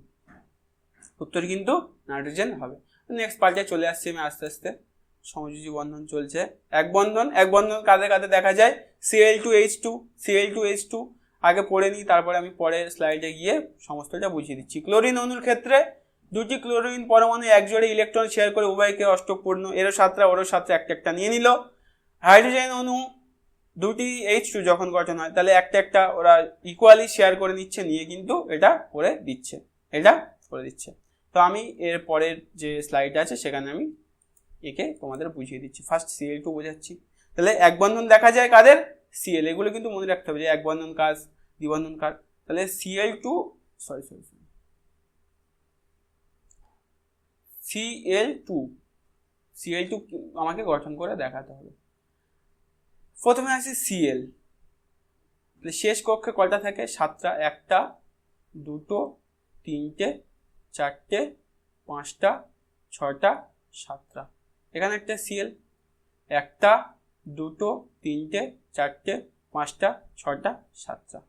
উত্তর কিন্তু নাইট্রোজেন হবে। নেক্সট পার্টে চলে আসছি আমি আস্তে আস্তে। সমযোজী বন্ধন চলছে, এক বন্ধন কাদের কাদের দেখা যায়, Cl2H2 আগে পড়ে নিই, তারপরে আমি পরের স্লাইডে গিয়ে সমস্তটা বুঝিয়ে দিচ্ছি। ক্লোরিন অণুর ক্ষেত্রে দুটি ক্লোরিন পরমাণু এক জোড়ে ইলেকট্রন শেয়ার করে উভয়কে অষ্টকপূর্ণ, এরও 7টা ওরও 7টা, একটা নিয়ে নিল। হাইড্রোজেন অণু দুটি H2 যখন গঠন হয় তাহলে একটা ওরা ইকুয়ালি শেয়ার করে নিচ্ছে, নিয়ে কিন্তু এটা করে দিচ্ছে। তো আমি এর পরের যে স্লাইড আছে সেখানে আমি একে তোমাদের বুঝিয়ে দিচ্ছি। ফার্স্ট Cl2 বোঝাচ্ছি। তাহলে এক বন্ধন দেখা যায় কাদের, Cl, এগুলো কিন্তু মনে রাখতে হবে যে এক বন্ধন কাজ, দ্বিবন্ধন কাজ। তাহলে Cl2 আমাকে গঠন করে দেখাতে হবে। প্রথমে আছে Cl, শেষ কক্ষে কয়টা থাকে, 7টা, 1টা 2টো 3টে 4টে 5টা 6টা 7টা। এখানে একটা Cl, 1টা 2টো 3টে 4টে 5টা 6টা 7টা।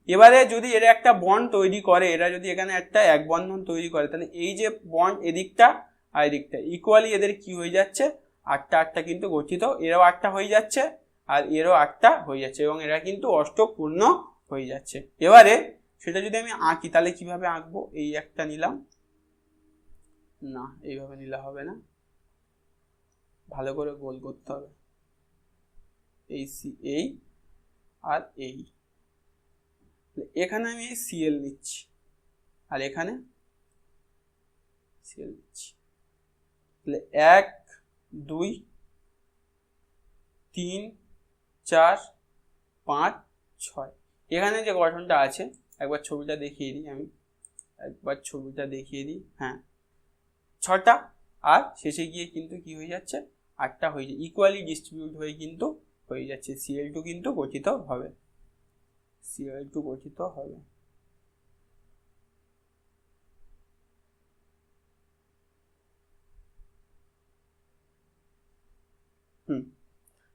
এবারে যদি এরা একটা বন্ড তৈরি করে, এরা যদি এখানে একটা এক বন্ধন তৈরি করে, তাহলে এই যে বন্ড এদিকটা আর এদিকটা ইকুয়ালি এদের কি হয়ে যাচ্ছে, 8টা কিন্তু গঠিত, এরাও 8টা হয়ে যাচ্ছে আর এরও 8টা হয়ে যাচ্ছে, এবং এরা কিন্তু অষ্টক পূর্ণ হয়ে যাচ্ছে। এবারে সেটা যদি আমি আঁকি তাহলে কিভাবে আঁকবো, এই একটা নিলাম, না এইভাবে নিলে হবে না, ভালো করে গোল করতে হবে, এই আর এই, এখানে আমি Cl নিচ্ছি আর এখানে Cl নিচ্ছি, তাহলে 1 2 3 4 5 6। এখানে যে গঠনটা আছে একবার ছবিটা দেখিয়ে দিই আমি, হ্যাঁ 6টা, আর শেষে গিয়ে কিন্তু কি হয়ে যাচ্ছে, 8টা হয়ে যায়, ইকুয়ালি ডিস্ট্রিবিউট হয়ে কিন্তু হয়ে যাচ্ছে। Cl2 কিন্তু গঠিত হবে,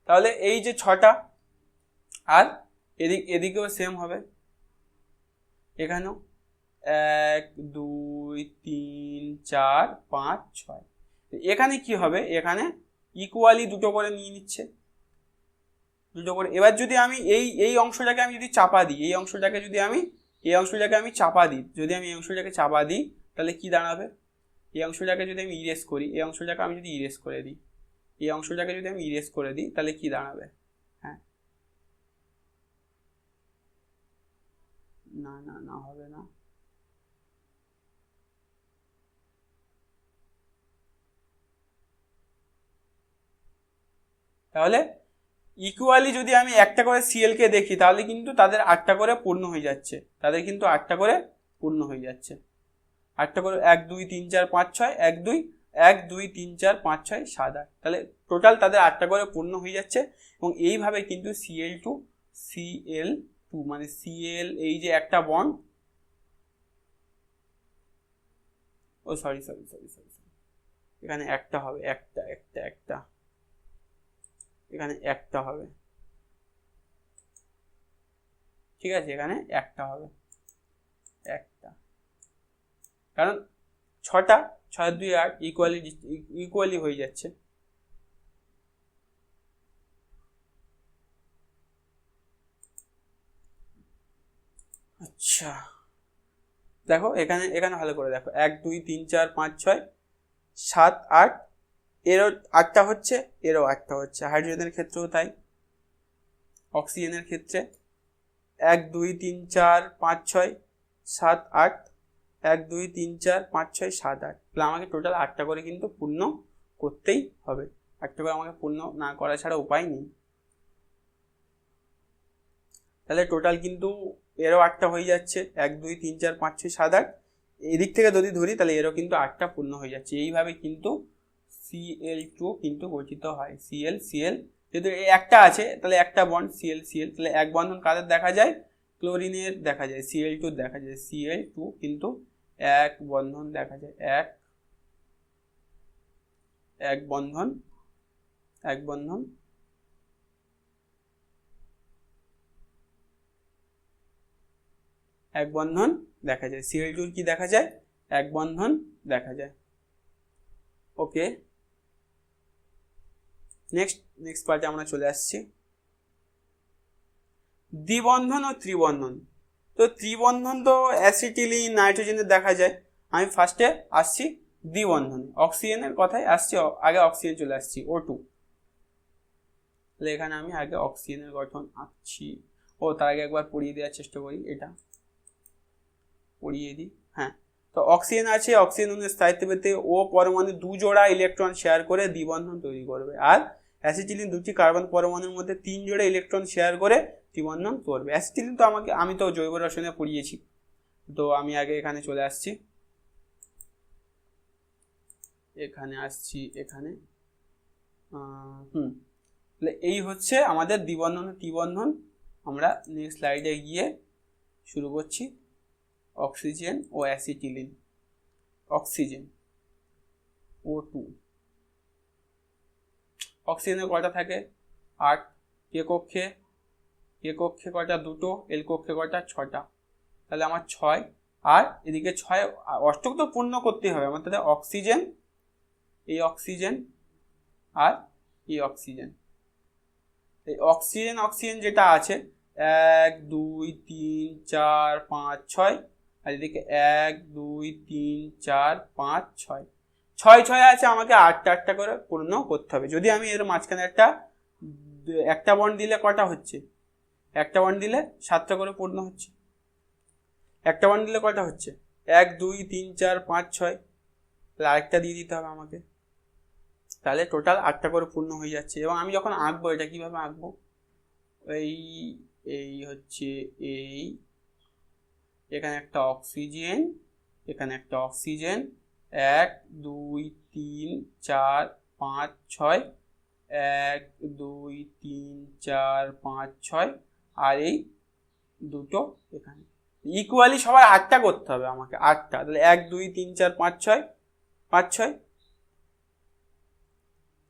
তাহলে এই যে 6টা, আর এদিকেও সেম হবে, এখানেও 1 2 3 4 5 6। এখানে কি হবে, এখানে ইকুয়ালি দুটো করে নিয়ে নিচ্ছে, দুটো করে। এবার যদি আমি এই অংশটাকে আমি যদি চাপা দিই, এই অংশটাকে আমি চাপা দিই, তাহলে কি দাঁড়াবে, এই অংশটাকে যদি আমি ইরেজ করি, এই অংশটাকে আমি যদি ইরেজ করে দিই, তাহলে কি দাঁড়াবে, হ্যাঁ না হবে না, তাহলে ইকুয়ালি যদি আমি একটা করে Cl কে দেখি তাহলে কিন্তু তাদের 8টা করে পূর্ণ হয়ে যাচ্ছে, 8টা করে 1 2 3 4 5 6, 1 2 3 4 5 6 7 8, তাহলে টোটাল তাদের 8টা করে পূর্ণ হয়ে যাচ্ছে। এবং এইভাবে কিন্তু Cl2 মানে Cl, এই যে একটা বন্ড, সরি এখানে একটা হবে, একটা এখানে একটা হবে, ঠিক আছে, এখানে একটা হবে, একটা, কারণ 6টা, 6 2 8 ইকুয়ালি হয়ে যাচ্ছে। আচ্ছা দেখো এখানে এখানে ভালো করে দেখো, 1 2 3 4 5 6 7 8, এরও 8টা হচ্ছে, এরও 8টা হচ্ছে। হাইড্রোজেনের ক্ষেত্রেও তাই, অক্সিজেনের ক্ষেত্রে 1 2 3 4 5 6 7 8, 1 2 3 4 5 6 7 8, তাহলে আমাকে টোটাল 8টা করে কিন্তু পূর্ণ করতেই হবে, 8টা করে আমাকে পূর্ণ না করা ছাড়া উপায় নেই। তাহলে টোটাল কিন্তু এরও 8টা হয়ে যাচ্ছে, 1 2 3 4 5 6 7 8, এদিক থেকে যদি ধরি তাহলে এরও কিন্তু 8টা পূর্ণ হয়ে যাচ্ছে। এইভাবে কিন্তু Cl2 কিন্তু গঠিত হয়। Cl যেহেতু এই একটা আছে তাহলে একটা বন্ড Cl, তাহলে এক বন্ধন কাদের দেখা যায়, ক্লোরিনের দেখা যায়, Cl2 দেখা যায়, Cl2 কিন্তু এক বন্ধন দেখা যায়, এক বন্ধন দেখা যায়, Cl2 কি দেখা যায়, এক বন্ধন দেখা যায়। ওকে, নেক্সট পার্টে আমরা চলে আসছি, দ্বিবন্ধন ও ত্রিবন্ধন। তো ত্রিবন্ধন তো অ্যাসিটিলিন নাইট্রোজেনের দেখা যায়, আমি ফার্স্টে আসছি দ্বিবন্ধন, অক্সিজেনের কথায় আসছি, আগে অক্সিজেন চলে আসছি O2, তাহলে এখানে আমি আগে অক্সিজেনের গঠন আঁকছি। ও তার আগে একবার পড়িয়ে দেওয়ার চেষ্টা করি, এটা পড়িয়ে দিই। হ্যাঁ, তো অক্সিজেন আছে, অক্সিজেন স্থায়িত্ব পেতে ও পরমাণু 2 জোড়া ইলেকট্রন শেয়ার করে দ্বিবন্ধন তৈরি করবে, আর অ্যাসিটিলিন 2টি কার্বন পরমাণুর মধ্যে 3 জোড়া ইলেকট্রন শেয়ার করে ত্রিবন্ধন করবে। অ্যাসিটিলিন তো আমি তো জৈব রসায়নে পড়িয়েছি, তো আমি আগে এখানে চলে আসছি, এখানে আসছি, এখানে তাহলে এই হচ্ছে আমাদের দ্বিবন্ধন ত্রিবন্ধন। আমরা নেক্সট স্লাইডে গিয়ে শুরু করছি, অক্সিজেন ও অ্যাসিটিলিন। অক্সিজেন O2, অক্সিজেনের কয়টা থাকে, 8, কে কক্ষে কয়টা, 2টো, এল কক্ষে কয়টা, 6টা, তাহলে আমার 6, আর এদিকে 6 অষ্টক তো পূর্ণ করতে হবে আমার, তাহলে অক্সিজেন, এই অক্সিজেন আর এই অক্সিজেন, এই অক্সিজেন যেটা আছে 1 2 3 4 5 6, আর এদিকে 1 2 3 4 5 6, 6 আছে, আমাকে 8টা করে পূর্ণ করতে হবে। যদি আমি এর মাঝখানে একটা বন্ড দিলে কটা হচ্ছে, একটা বন্ড দিলে 7টা করে পূর্ণ হচ্ছে, একটা বন্ড দিলে কটা হচ্ছে, 1 2 3 4 5 6, তাহলে আরেকটা দিয়ে দিতে হবে আমাকে, তাহলে টোটাল 8টা করে পূর্ণ হয়ে যাচ্ছে। এবং আমি যখন আঁকবো, এটা কিভাবে আঁকবো, এই হচ্ছে এই, এখানে একটা অক্সিজেন, এখানে একটা অক্সিজেন, 1 2 3 4 5 6, 1 2 3 4 5 6, আর এই দুটো এখানে ইকুয়ালি সবার 8টা করতে হবে আমাকে, 8টা, তাহলে 1 2 3 4 5 6, 5 6,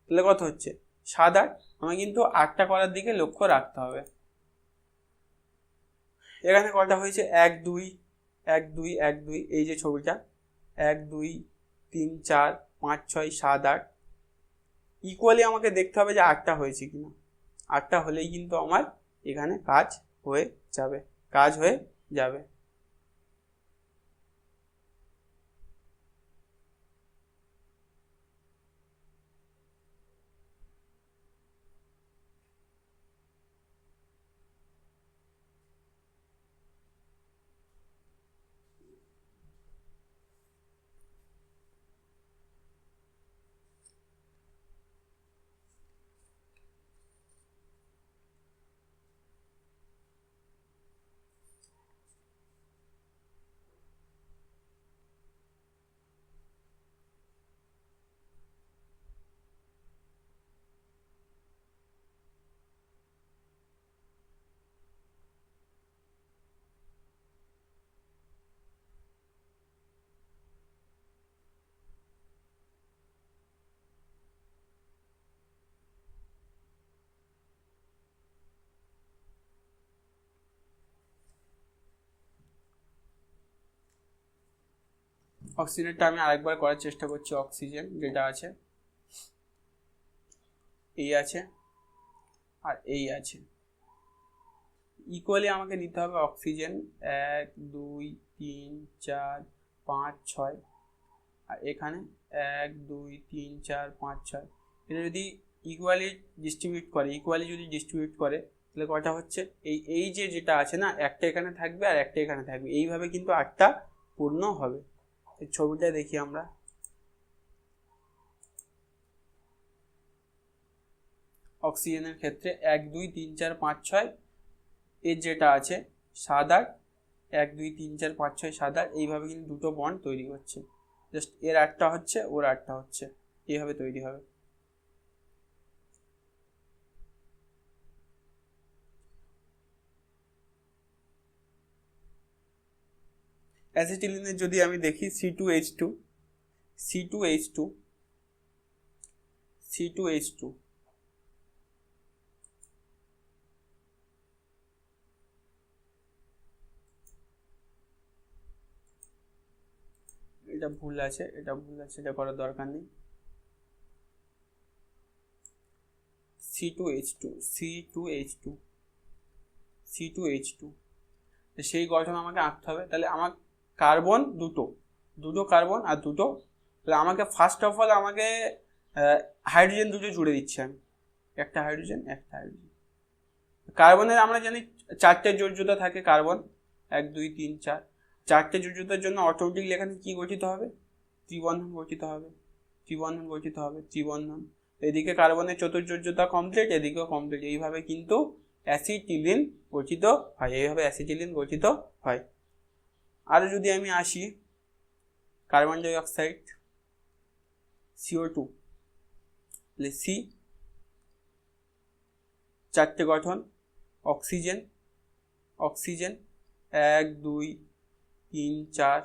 তাহলে কত হচ্ছে, 7 8, আমাকে কিন্তু 8টা করার দিকে লক্ষ্য রাখতে হবে। এখানে কটা হয়েছে, 1 2 1 2 1 2, এই যে ছবিটা 1 2 3 4 5 6 7 8, ইকুয়ালি আমাকে দেখতে হবে যে 8টা হয়েছে কিনা, 8টা হলেই কিন্তু আমার এখানে কাজ হয়ে যাবে। অক্সিজেনটা আমি আরেকবার করার চেষ্টা করছি। অক্সিজেন যেটা আছে, এই আছে আর এই আছে, ইকুয়ালি আমাকে নিতে হবে অক্সিজেন 1 2 3 4 5 6, আর এখানে 1 2 3 4 5 6। এটা যদি ইকুয়ালি যদি ডিস্ট্রিবিউট করে তাহলে কটা হচ্ছে, এই যেটা আছে না, একটা এখানে থাকবে আর একটা এখানে থাকবে, এইভাবে কিন্তু 8টা পূর্ণ হবে। এই ছবিটা দেখি আমরা। অক্সিজেনের ক্ষেত্রে 1 2 3 4 5 6 এর যেটা আছে 7 8, 1 2 3 4 5 6 7 8, এইভাবে কিন্তু দুটো বন্ড তৈরি হচ্ছে। জাস্ট এর 8টা হচ্ছে, ওর 8টা হচ্ছে, এইভাবে তৈরি হবে। অ্যাসিটিলিনের যদি আমি দেখি C2H2, C2H2, C2H2, এটা ভুল আছে, এটা করার দরকার নেই। C2H2, C2H2, C2H2, সেই গঠন আমাকে আঁকতে হবে। তাহলে আমার কার্বন দুটো কার্বন আর দুটো, তাহলে আমাকে ফার্স্ট অফ অল আমাকে হাইড্রোজেন দুটো জুড়ে দিচ্ছি আমি, একটা হাইড্রোজেন। কার্বনের আমরা জানি 4টে যোজ্যতা থাকে কার্বন, 1 2 3 4, 4টে যোজ্যতার জন্য অটোমেটিকলি এখানে কি গঠিত হবে, ত্রিবন্ধন গঠিত হবে। এদিকে কার্বনের চতুর্যোজ্যতা কমপ্লিট, এদিকেও কমপ্লিট। এইভাবে কিন্তু অ্যাসিটিলিন গঠিত হয়। আর যদি আমি আসি কার্বন ডাই অক্সাইড CO2, তাহলে C, 4টে গঠন, অক্সিজেন 1 2 3 4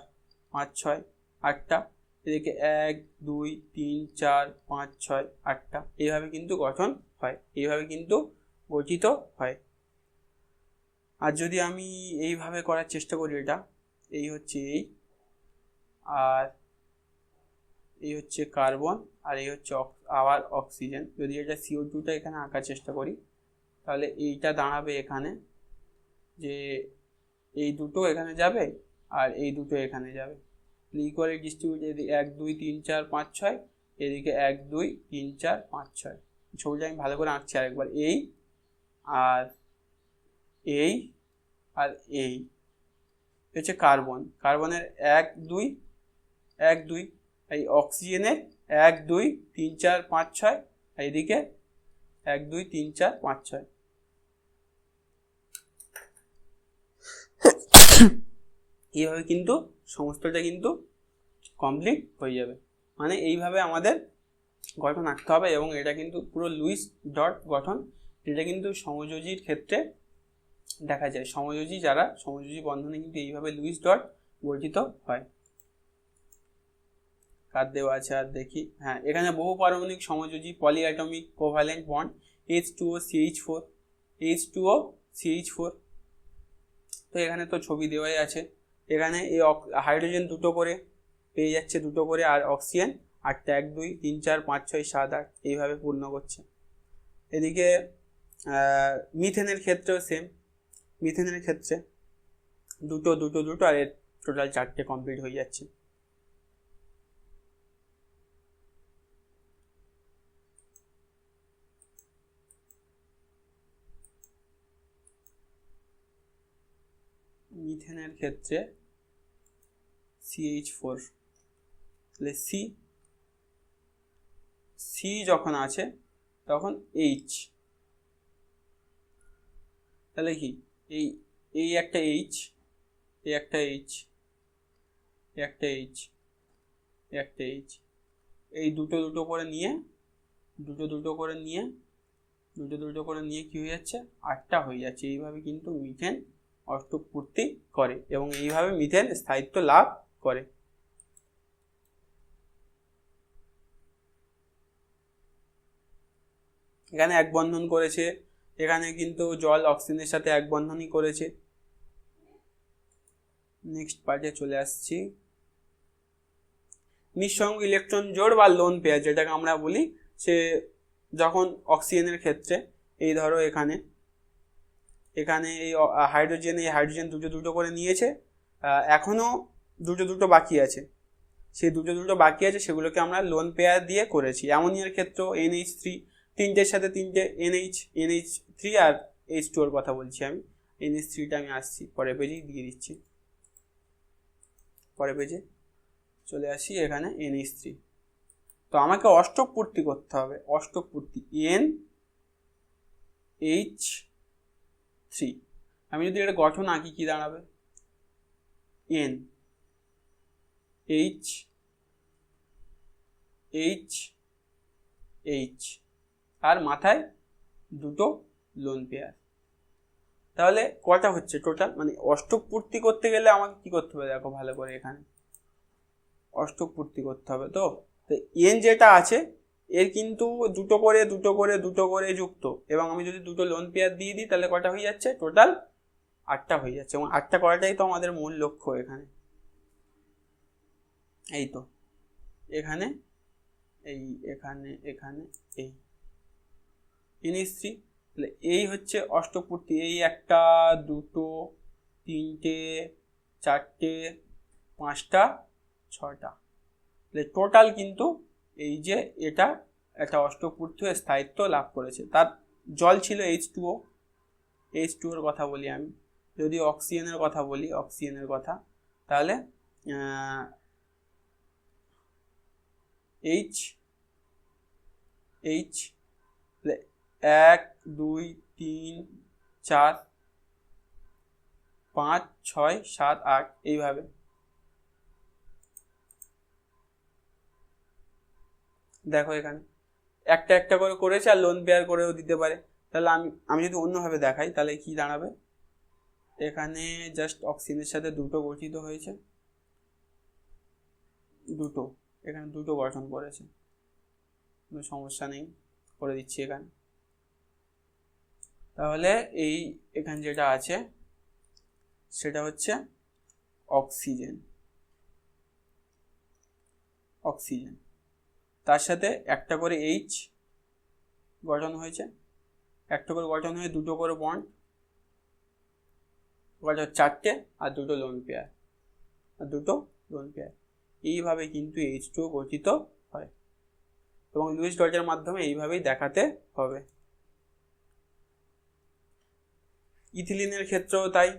5 6 8টা, এদিকে 1 2 3 4 5 6 8টা, এইভাবে কিন্তু গঠন হয়, এইভাবে কিন্তু গঠিত হয়। আর যদি আমি এইভাবে করার চেষ্টা করি, এটা এই হচ্ছে আর এই হচ্ছে কার্বন, আর এই হচ্ছে আবার অক্সিজেন। যদি এটা CO2টা এখানে আঁকার চেষ্টা করি, তাহলে এইটা দাঁড়াবে এখানে যে এই দুটো এখানে যাবে আর এই দুটো এখানে যাবে, ইকুয়ালি ডিস্ট্রিবিউট। এদিকে 1 2 3 4 5 6, এদিকে 1 2 3 4 5 6। ছবিটা আমি ভালো করে আঁকছি আরেকবার। এই আর এই হচ্ছে কার্বনের 1 2 এই অক্সিজেনের 1 2 3 4 5 6, আর এদিকে 1 2 3 4 5 6। এইভাবে কিন্তু সমস্তটা কিন্তু কমপ্লিট হয়ে যাবে। মানে এইভাবে আমাদের গঠন আঁকতে হবে, এবং এটা কিন্তু পুরো লুইস ডট গঠন, যেটা কিন্তু সমযোজীর ক্ষেত্রে দেখা যায়। সমযোজী বন্ধনে কিন্তু এইভাবে লুইস ডট গঠিত হয়। কার দেওয়া আছে আর দেখি, হ্যাঁ, এখানে বহু পারমাণবিক সমযোজী পলিঅ্যাটমিক কোভ্যালেন্ট বন্ড H2O CH4, তো এখানে তো ছবি দেওয়াই আছে। এখানে এই হাইড্রোজেন দুটো করে পেয়ে যাচ্ছে, দুটো করে, আর অক্সিজেন 8টা, 1 2 3 4 5 6 7 8, এইভাবে পূর্ণ করছে। এদিকে মিথেনের ক্ষেত্রেও সেম, মিথেনের ক্ষেত্রে দুটো, আর এর টোটাল 4টে কমপ্লিট হয়ে যাচ্ছে। মিথেনের ক্ষেত্রে CH4, তাহলে C যখন আছে তখন H, তাহলে কি এই একটা H, এই দুটো করে নিয়ে কি হয়ে যাচ্ছে, 8টা হয়ে যাচ্ছে। এইভাবে কিন্তু মিথেন অষ্টপূর্তি করে, এবং এইভাবে মিথেন স্থায়িত্ব লাভ করে। এখানে এক বন্ধন করেছে, এখানে কিন্তু জল অক্সিজেনের সাথে এক বন্ধনই করেছে। নেক্সট পার্টে চলে আসছি। নিঃসঙ্গ ইলেকট্রন জোড় বা লোন পেয়ার যেটাকে আমরা বলি, সে যখন অক্সিজেনের ক্ষেত্রে এই ধরো এখানে এই হাইড্রোজেন দুটো দুটো করে নিয়েছে, এখনো দুটো বাকি আছে, সেই দুটো বাকি আছে, সেগুলোকে আমরা লোন পেয়ার দিয়ে করেছি। অ্যামোনিয়ার ক্ষেত্রেও NH3, তিনটের সাথে তিনটে NH3 আর H2 এর কথা বলছি আমি। NH3টা আমি আসছি পরের পেজেই দিয়ে দিচ্ছি, পরের পেজে চলে আসি, এখানে NH3। তো আমাকে অষ্টক পূর্তি করতে হবে, অষ্টক পূর্তি NH3। আমি যদি এটা গঠন আঁকি কি দাঁড়াবে, NH আর মাথায় দুটো লোন পেয়ার। তাহলে কটা হচ্ছে টোটাল, মানে অষ্টক পূর্তি করতে গেলে আমাকে কি করতে হবে, দেখো ভালো করে, এখানে অষ্টক পূর্তি করতে হবে। তো এন যেটা আছে এর কিন্তু দুটো করে যুক্ত, এবং আমি যদি দুটো লোন পেয়ার দিয়ে দিই তাহলে কটা হয়ে যাচ্ছে, টোটাল 8টা হয়ে যাচ্ছে, এবং 8টা করাটাই তো আমাদের মূল লক্ষ্য এখানে। এই তো এখানে এখানে এই NH3, তাহলে এই হচ্ছে অষ্টক পূর্তি। এই 1 2 3 4 5 6টা, তাহলে টোটাল কিন্তু এই যে এটা একটা অষ্টক পূর্তি স্থায়িত্ব লাভ করেছে। তার জল ছিল H2O এর কথা বলি আমি। যদি অক্সিজেনের কথা বলি, তাহলে H 1 2 3 4 5 6 7 8 এইভাবে। দেখো এখানে একটা করে করেছে, আর লোন পেয়ার করেও দিতে পারে। তাহলে আমি যদি অন্যভাবে দেখাই তাহলে কি দাঁড়াবে, এখানে জাস্ট অক্সিজেনের সাথে দুটো গঠিত হয়েছে, এখানে দুটো গঠন করেছে, কোনো সমস্যা নেই, করে দিচ্ছি এখানে। তাহলে এখানে যেটা আছে সেটা হচ্ছে অক্সিজেন, তার সাথে একটা করে H গঠন হয়েছে, একটা করে গঠন হয়ে দুটো করে বন্ড, 4টে, আর দুটো লোন পেয়ার, এইভাবে কিন্তু H2O গঠিত হয়, এবং লুইস ডটের মাধ্যমে এইভাবেই দেখাতে হবে। ইথিলিনের ক্ষেত্রেও তাই,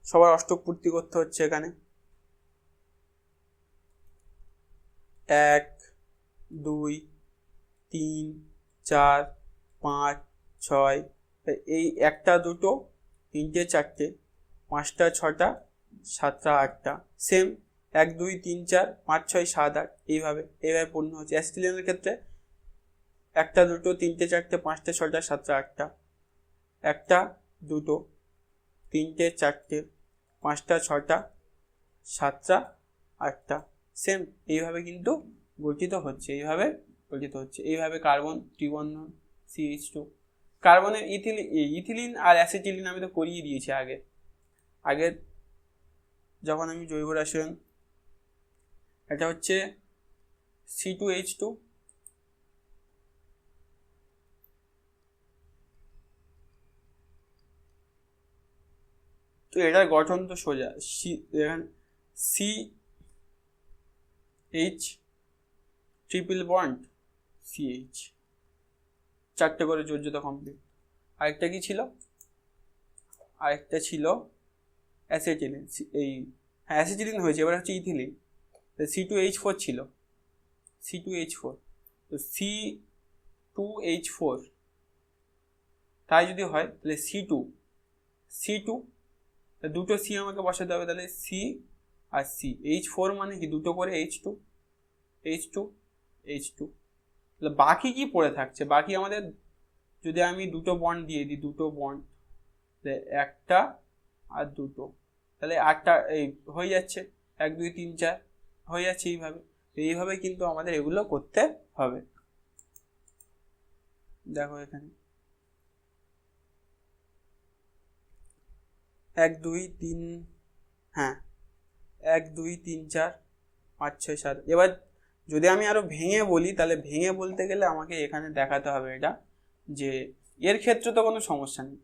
সবার অষ্টক পূর্তি করতে হচ্ছে এখানে। 1 2 3 4 5 6, এই 1 2 3 4 5 6 7 8, সেম 1 2 3 4 5 6 7 8 এইভাবে পূর্ণ হচ্ছে। অ্যাসিটিলিনের ক্ষেত্রে 1 2 3 4 5 6 7 8, 1 2 3 4 5 6 7 8, সেম এইভাবে কিন্তু গঠিত হচ্ছে, এইভাবে কার্বন ত্রিবন্ধন CH2। কার্বনের ইথিলিন আর অ্যাসিটিলিন আমি তো করিয়ে দিয়েছি আগে যখন আমি জৈব রসায়ন। এটা হচ্ছে C2H2, তো এটার গঠন তো সোজা, CH ট্রিপল বন্ড CH, 4টে করে যোজ্যতা কমপ্লিট। আরেকটা কি ছিল, আরেকটা ছিল অ্যাসিটিলিন, অ্যাসিটিলিন হয়েছে, এবার হচ্ছে ইথিলিন। C2H4 ছিল, তো C2H4 তাই যদি হয় তাহলে C2 দুটো C আমাকে বসাতে হবে, তাহলে C আর C, H4 মানে কি দুটো করে H2, তাহলে বাকি কি পড়ে থাকছে, বাকি আমাদের যদি আমি দুটো বন্ড দিয়ে দিই, দুটো বন্ড, একটা আর দুটো, তাহলে 8টা এই হয়ে যাচ্ছে, 1 2 3 4 হয়ে যাচ্ছে। এইভাবে কিন্তু আমাদের এগুলো করতে হবে। দেখো এখানে 1 2 3, হ্যাঁ 1 2 3 4 5 6 7, এবার যদি আমি আরো ভেঙে বলি, তাহলে ভেঙে বলতে গেলে আমাকে এখানে দেখাতে হবে এটা, যে এর ক্ষেত্রে তো কোনো সমস্যা নেই,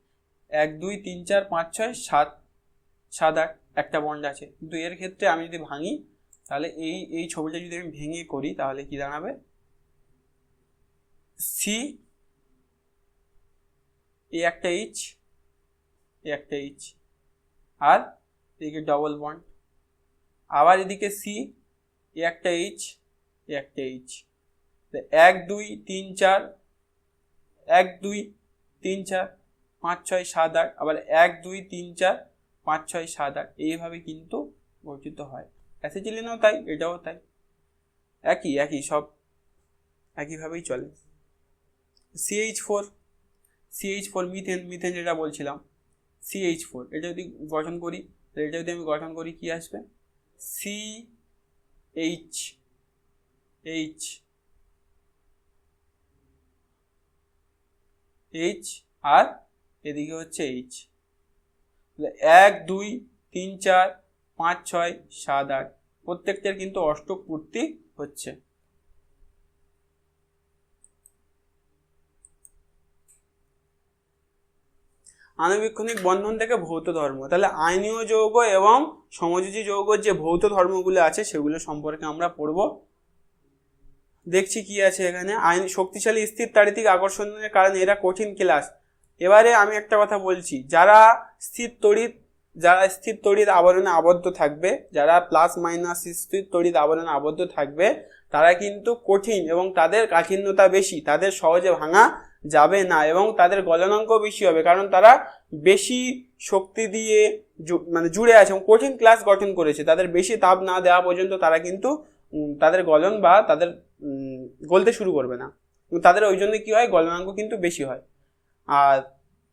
1 2 3 4 5 6 7 7 8 একটা বন্ড আছে, কিন্তু এর ক্ষেত্রে আমি যদি ভাঙি, তাহলে এই ছবিটা যদি আমি ভেঙে করি, তাহলে কি দাঁড়াবে, সি এই একটা এইচ, এই একটা এইচ, আর এদিকে ডবল বন্ড, আবার এদিকে সি এই একটা এইচ, এই একটা এইচ, 1 2 3 4 1 2 3 4 5 6 7 8, আবার 1 2 3 4 5 6 7 8, এইভাবে কিন্তু গঠিত হয়। অ্যাসিটিলিনও তাই, এটাও তাই, একই সব একইভাবেই চলে। CH4 মিথেন যেটা বলছিলাম, CH4 এটা যদি গঠন করি, এটা যদি আমি গঠন করি, কি আসবে, CH আর এদিকে হচ্ছে H, 1 2 3 4 5 6 7 8, প্রত্যেকটার কিন্তু অষ্টক পূর্তি হচ্ছে। আণুবীক্ষণিক বন্ধন থেকে ভৌত ধর্ম, তাহলে আয়নীয় যৌগ এবং সমযোজী যৌগের যে ভৌত ধর্মগুলো আছে সেগুলো সম্পর্কে আমরা পড়ব। দেখছি কি আছে এখানে, শক্তিশালী স্থির তাড়িতিক আকর্ষণের কারণে এরা কঠিন ক্লাস। এবারে আমি একটা কথা বলছি, যারা স্থির তড়িৎ আবরণে আবদ্ধ থাকবে, যারা প্লাস মাইনাস স্থির তড়িৎ আবরণে আবদ্ধ থাকবে, তারা কিন্তু কঠিন এবং তাদের কাঠিন্যতা বেশি, তাদের সহজে ভাঙা যাবে না এবং তাদের গলনাঙ্ক বেশি হবে, কারণ তারা বেশি শক্তি দিয়ে মানে জুড়ে আছে এবং কঠিন ক্লাস গঠন করেছে। তাদের বেশি তাপ না দেওয়া পর্যন্ত তারা কিন্তু তাদের গলন বা তাদের গলতে শুরু করবে না, তাদের ওই জন্য কি হয়, গলনাঙ্ক কিন্তু বেশি হয়। আর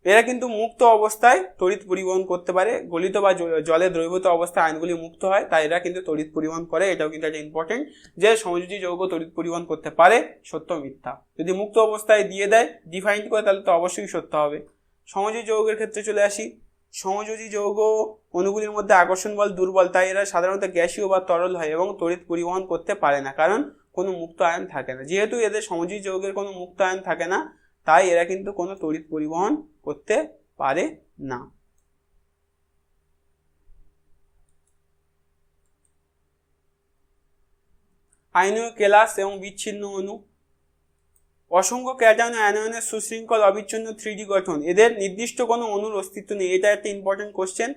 এরা কিন্তু মুক্ত অবস্থায় তড়িৎ পরিবহন করতে পারে, গলিত বা জলে দ্রবীভূত অবস্থায় আয়নগুলি মুক্ত হয়, তাই এরা কিন্তু তড়িৎ পরিবহন করে। এটাও কিন্তু একটা ইম্পর্টেন্ট, যে সমযোজী যৌগ তড়িৎ পরিবহন করতে পারে, সত্য মিথ্যা। যদি মুক্ত অবস্থায় দিয়ে দেয় ডিফাইন করে, তাহলে তো অবশ্যই সত্য হবে। সমযোজী যৌগের ক্ষেত্রে চলে আসি। সমযোজী যৌগ অণুগুলির মধ্যে আকর্ষণ বল দুর্বল, তাই এরা সাধারণত গ্যাসীয় বা তরল হয় এবং তড়িৎ পরিবহন করতে পারে না, কারণ কোনো মুক্ত আয়ন থাকে না। যেহেতু এদের সমযোজী যৌগের কোনো মুক্ত আয়ন থাকে না, তাই এরা কিন্তু কোনো তড়িৎ পরিবহন করতে পারে না। আয়নীয় কেলাস এবং বিচ্ছিন্ন অণু, অসংখ্য ক্যাটায়ন আয়নের সুশৃঙ্খল অবিচ্ছিন্ন 3D গঠন, এদের নির্দিষ্ট কোনো অণুর অস্তিত্ব নেই। এটা একটা ইম্পর্টেন্ট কোশ্চেন।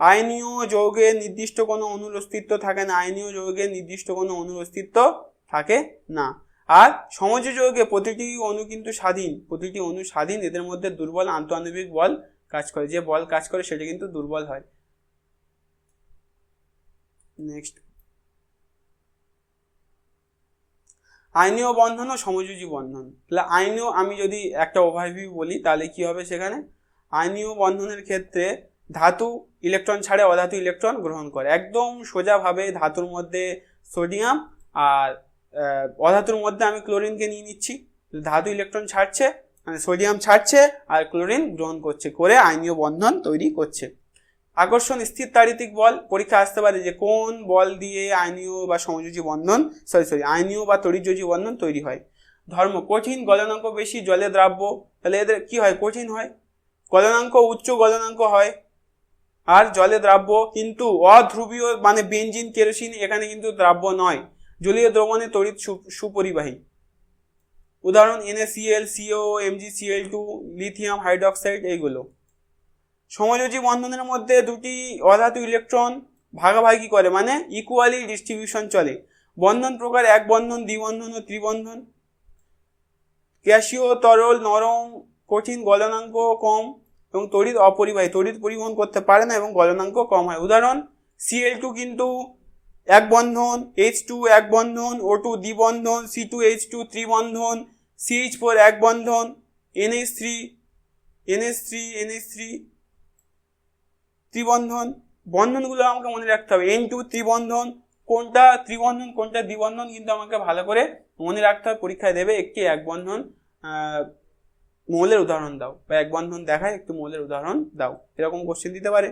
আয়নীয় যৌগের নির্দিষ্ট কোনো অণুর অস্তিত্ব থাকে না, আয়নীয় যৌগের নির্দিষ্ট কোনো অণুর অস্তিত্ব থাকে না। আর সমযোজী যৌগে প্রতিটি অণু কিন্তু স্বাধীন, প্রতিটি অণু স্বাধীন, এদের মধ্যে দুর্বল আন্তঃআণবিক বল কাজ করে, যে বল কাজ করে সেটা কিন্তু দুর্বল হয়। নেক্সট, আয়নীয় বন্ধন ও সমযোজী বন্ধন। তাহলে আয়নীয়, আমি যদি একটা ওভারভিউ বলি তাহলে কি হবে, সেখানে আয়নীয় বন্ধনের ক্ষেত্রে ধাতু ইলেকট্রন ছাড়ে অধাতু ইলেকট্রন গ্রহণ করে, একদম সোজাভাবে ধাতুর মধ্যে সোডিয়াম আর অধাতুর মধ্যে আমি ক্লোরিনকে নিয়ে নিচ্ছি, ধাতু ইলেকট্রন ছাড়ছে, মানে সোডিয়াম ছাড়ছে আর ক্লোরিন গ্রহণ করছে, করে আয়নীয় বন্ধন তৈরি করছে। আকর্ষণ স্থির তাড়িতিক বল, পরীক্ষা আসতে পারে যে কোন বল দিয়ে আয়নীয় বা সমযোজী বন্ধন আয়নীয় বা তড়িৎযোজী বন্ধন তৈরি হয়। ধর্ম, কঠিন, গলনাঙ্ক বেশি, জলে দ্রাব্য, তাহলে এদের কি হয়, কঠিন হয়, গলনাঙ্ক উচ্চ গলনাঙ্ক হয়, আর জলে দ্রাব্য, কিন্তু অধ্রুবীয়, মানে বেনজিন কেরোসিন এখানে কিন্তু দ্রাব্য নয়, জলীয় দ্রবণে তড়িৎ সুপরিবাহী। উদাহরণ NaCl, CO, MgCl2, lithium hydroxide, এইগুলো। সমযোজী বন্ধনের মধ্যে দুটি অধাতু ইলেকট্রন ভাগাভাগি করে, মানে ইকুয়ালি ডিস্ট্রিবিউশন চলে। বন্ধন প্রকার এক বন্ধন, দ্বিবন্ধন ও ত্রিবন্ধন। গ্যাসীয়, তরল, নরম, কঠিন, গলনাঙ্ক কম এবং তড়িৎ অপরিবাহী, তড়িৎ পরিবহন করতে পারে না এবং গলনাঙ্ক কম হয়। উদাহরণ Cl2 কিন্তু এক বন্ধন, H2 এক বন্ধন, O2 দ্বিবন্ধন, C2H2 ত্রিবন্ধন, CH4 এক বন্ধন, NH3 ত্রিবন্ধন। বন্ধনগুলো আমাকে মনে রাখতে হবে, N2 ত্রিবন্ধন, কোনটা ত্রিবন্ধন কোনটা দ্বিবন্ধন কিন্তু আমাকে ভালো করে মনে রাখতে হবে। পরীক্ষায় দেবে একটি এক বন্ধন মৌলের উদাহরণ দাও, বা এক বন্ধন দেখায় একটু মৌলের উদাহরণ দাও, এরকম কোশ্চেন দিতে পারে।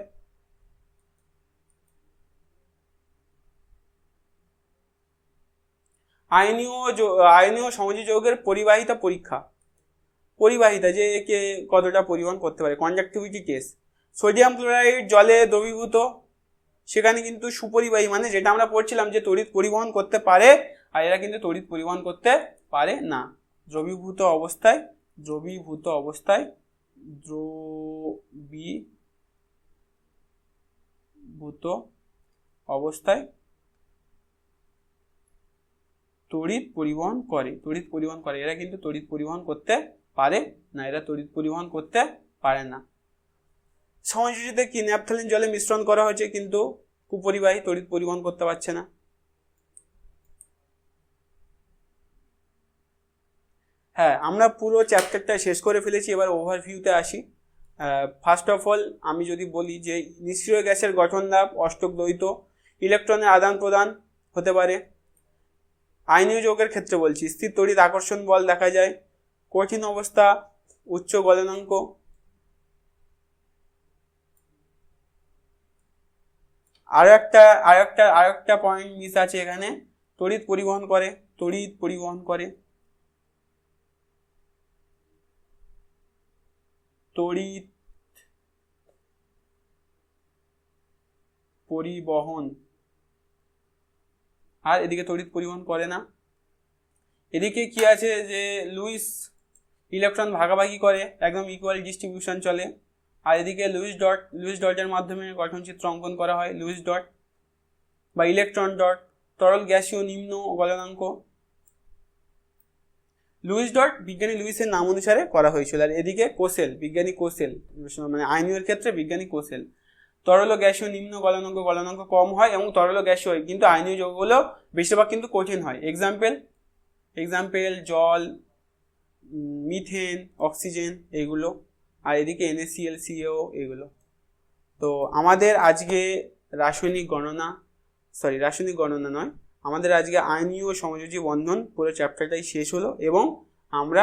আয়নীয় সমযোজী যৌগের পরিবাহিতা পরীক্ষা, পরিবাহিতা যে কে কতটা পরিবহন করতে পারে, কন্ডাক্টিভিটি টেস্ট। সোডিয়াম ক্লোরাইড জলে দ্রবীভূত, সেখানে কিন্তু সুপরিবাহী, মানে যেটা আমরা পড়ছিলাম যে তড়িৎ পরিবহন করতে পারে, আর এরা কিন্তু তড়িৎ পরিবহন করতে পারে না। দ্রবীভূত অবস্থায় তড়িৎ পরিবহন করে, এরা কিন্তু তড়িৎ পরিবহন করতে পারে না, এরা তড়িৎ পরিবহন করতে পারে না। সমযোজীতে কি ন্যাপথলিন জলে মিশ্রণ করা হয়েছে, কিন্তু কুপরিবাহী, তড়িৎ পরিবহন করতে পারছে না। হ্যাঁ, আমরা পুরো চ্যাপ্টারটা শেষ করে ফেলেছি, এবার ওভারভিউতে আসি। ফার্স্ট অফ অল আমি যদি বলি যে নিষ্ক্রিয় গ্যাসের গঠন লাভ, অষ্টক দ্বৈত, ইলেকট্রনের আদান প্রদান হতে পারে। আয়নীয় যৌগের ক্ষেত্রে বলছি, স্থির তড়িৎ আকর্ষণ বল দেখা যায়, কঠিন অবস্থা, উচ্চ গলনাঙ্ক। আরো একটা পয়েন্ট মিস আছে এখানে, তড়িৎ পরিবহন করে। আর এদিকে তড়িৎ পরিবহন করে না। এদিকে কি আছে যে লুইস ইলেকট্রন ভাগাভাগি করে, একদম ইকুয়াল ডিস্ট্রিবিউশন চলে। আর এদিকে লুইস ডটের মাধ্যমে গঠন চিত্র অঙ্কন করা হয়, লুইস ডট বা ইলেকট্রন ডট। তরল গ্যাসীয় নিম্ন গলনাঙ্ক। লুইস ডট বিজ্ঞানী লুইসের নাম অনুসারে করা হয়েছিল। আর এদিকে কোসেল, বিজ্ঞানী কোসেল, মানে আয়নীয় ক্ষেত্রে বিজ্ঞানী কোসেল। তরল গ্যাসীয় নিম্ন গলনাঙ্ক কম হয়, এবং তরল গ্যাসীয় হয়, কিন্তু আয়নীয় যৌগগুলো বেশিরভাগ কিন্তু কঠিন হয়। এক্সাম্পল জল, মিথেন, অক্সিজেন, এইগুলো। আর এদিকে NaCl, CO, এগুলো। তো আমাদের আজকে রাসায়নিক গণনা নয়, আমাদের আজকে আয়নীয় সমযোজী বন্ধন পুরো চ্যাপ্টারটাই শেষ হলো, এবং আমরা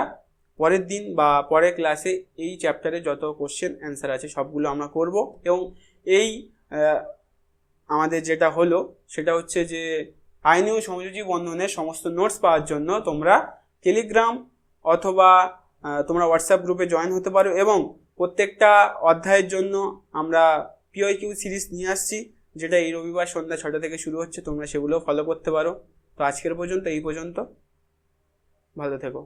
পরের দিন বা পরের ক্লাসে এই চ্যাপ্টারে যত কোশ্চেন অ্যান্সার আছে সবগুলো আমরা করব। এবং এই আমাদের যেটা হলো সেটা হচ্ছে যে আয়নীয় সমযোজী বন্ধনের সমস্ত নোটস পাওয়ার জন্য তোমরা টেলিগ্রাম অথবা তোমরা হোয়াটসঅ্যাপ গ্রুপে জয়েন হতে পারো, এবং প্রত্যেকটা অধ্যায়ের জন্য আমরা PYQ সিরিজ নিয়ে আসছি, যেটা এই রবিবার সন্ধ্যা 6টা থেকে শুরু হচ্ছে, তোমরা সেগুলো ফলো করতে পারো। তো আজকের পর্যন্ত এই পর্যন্ত, ভালো থেকো।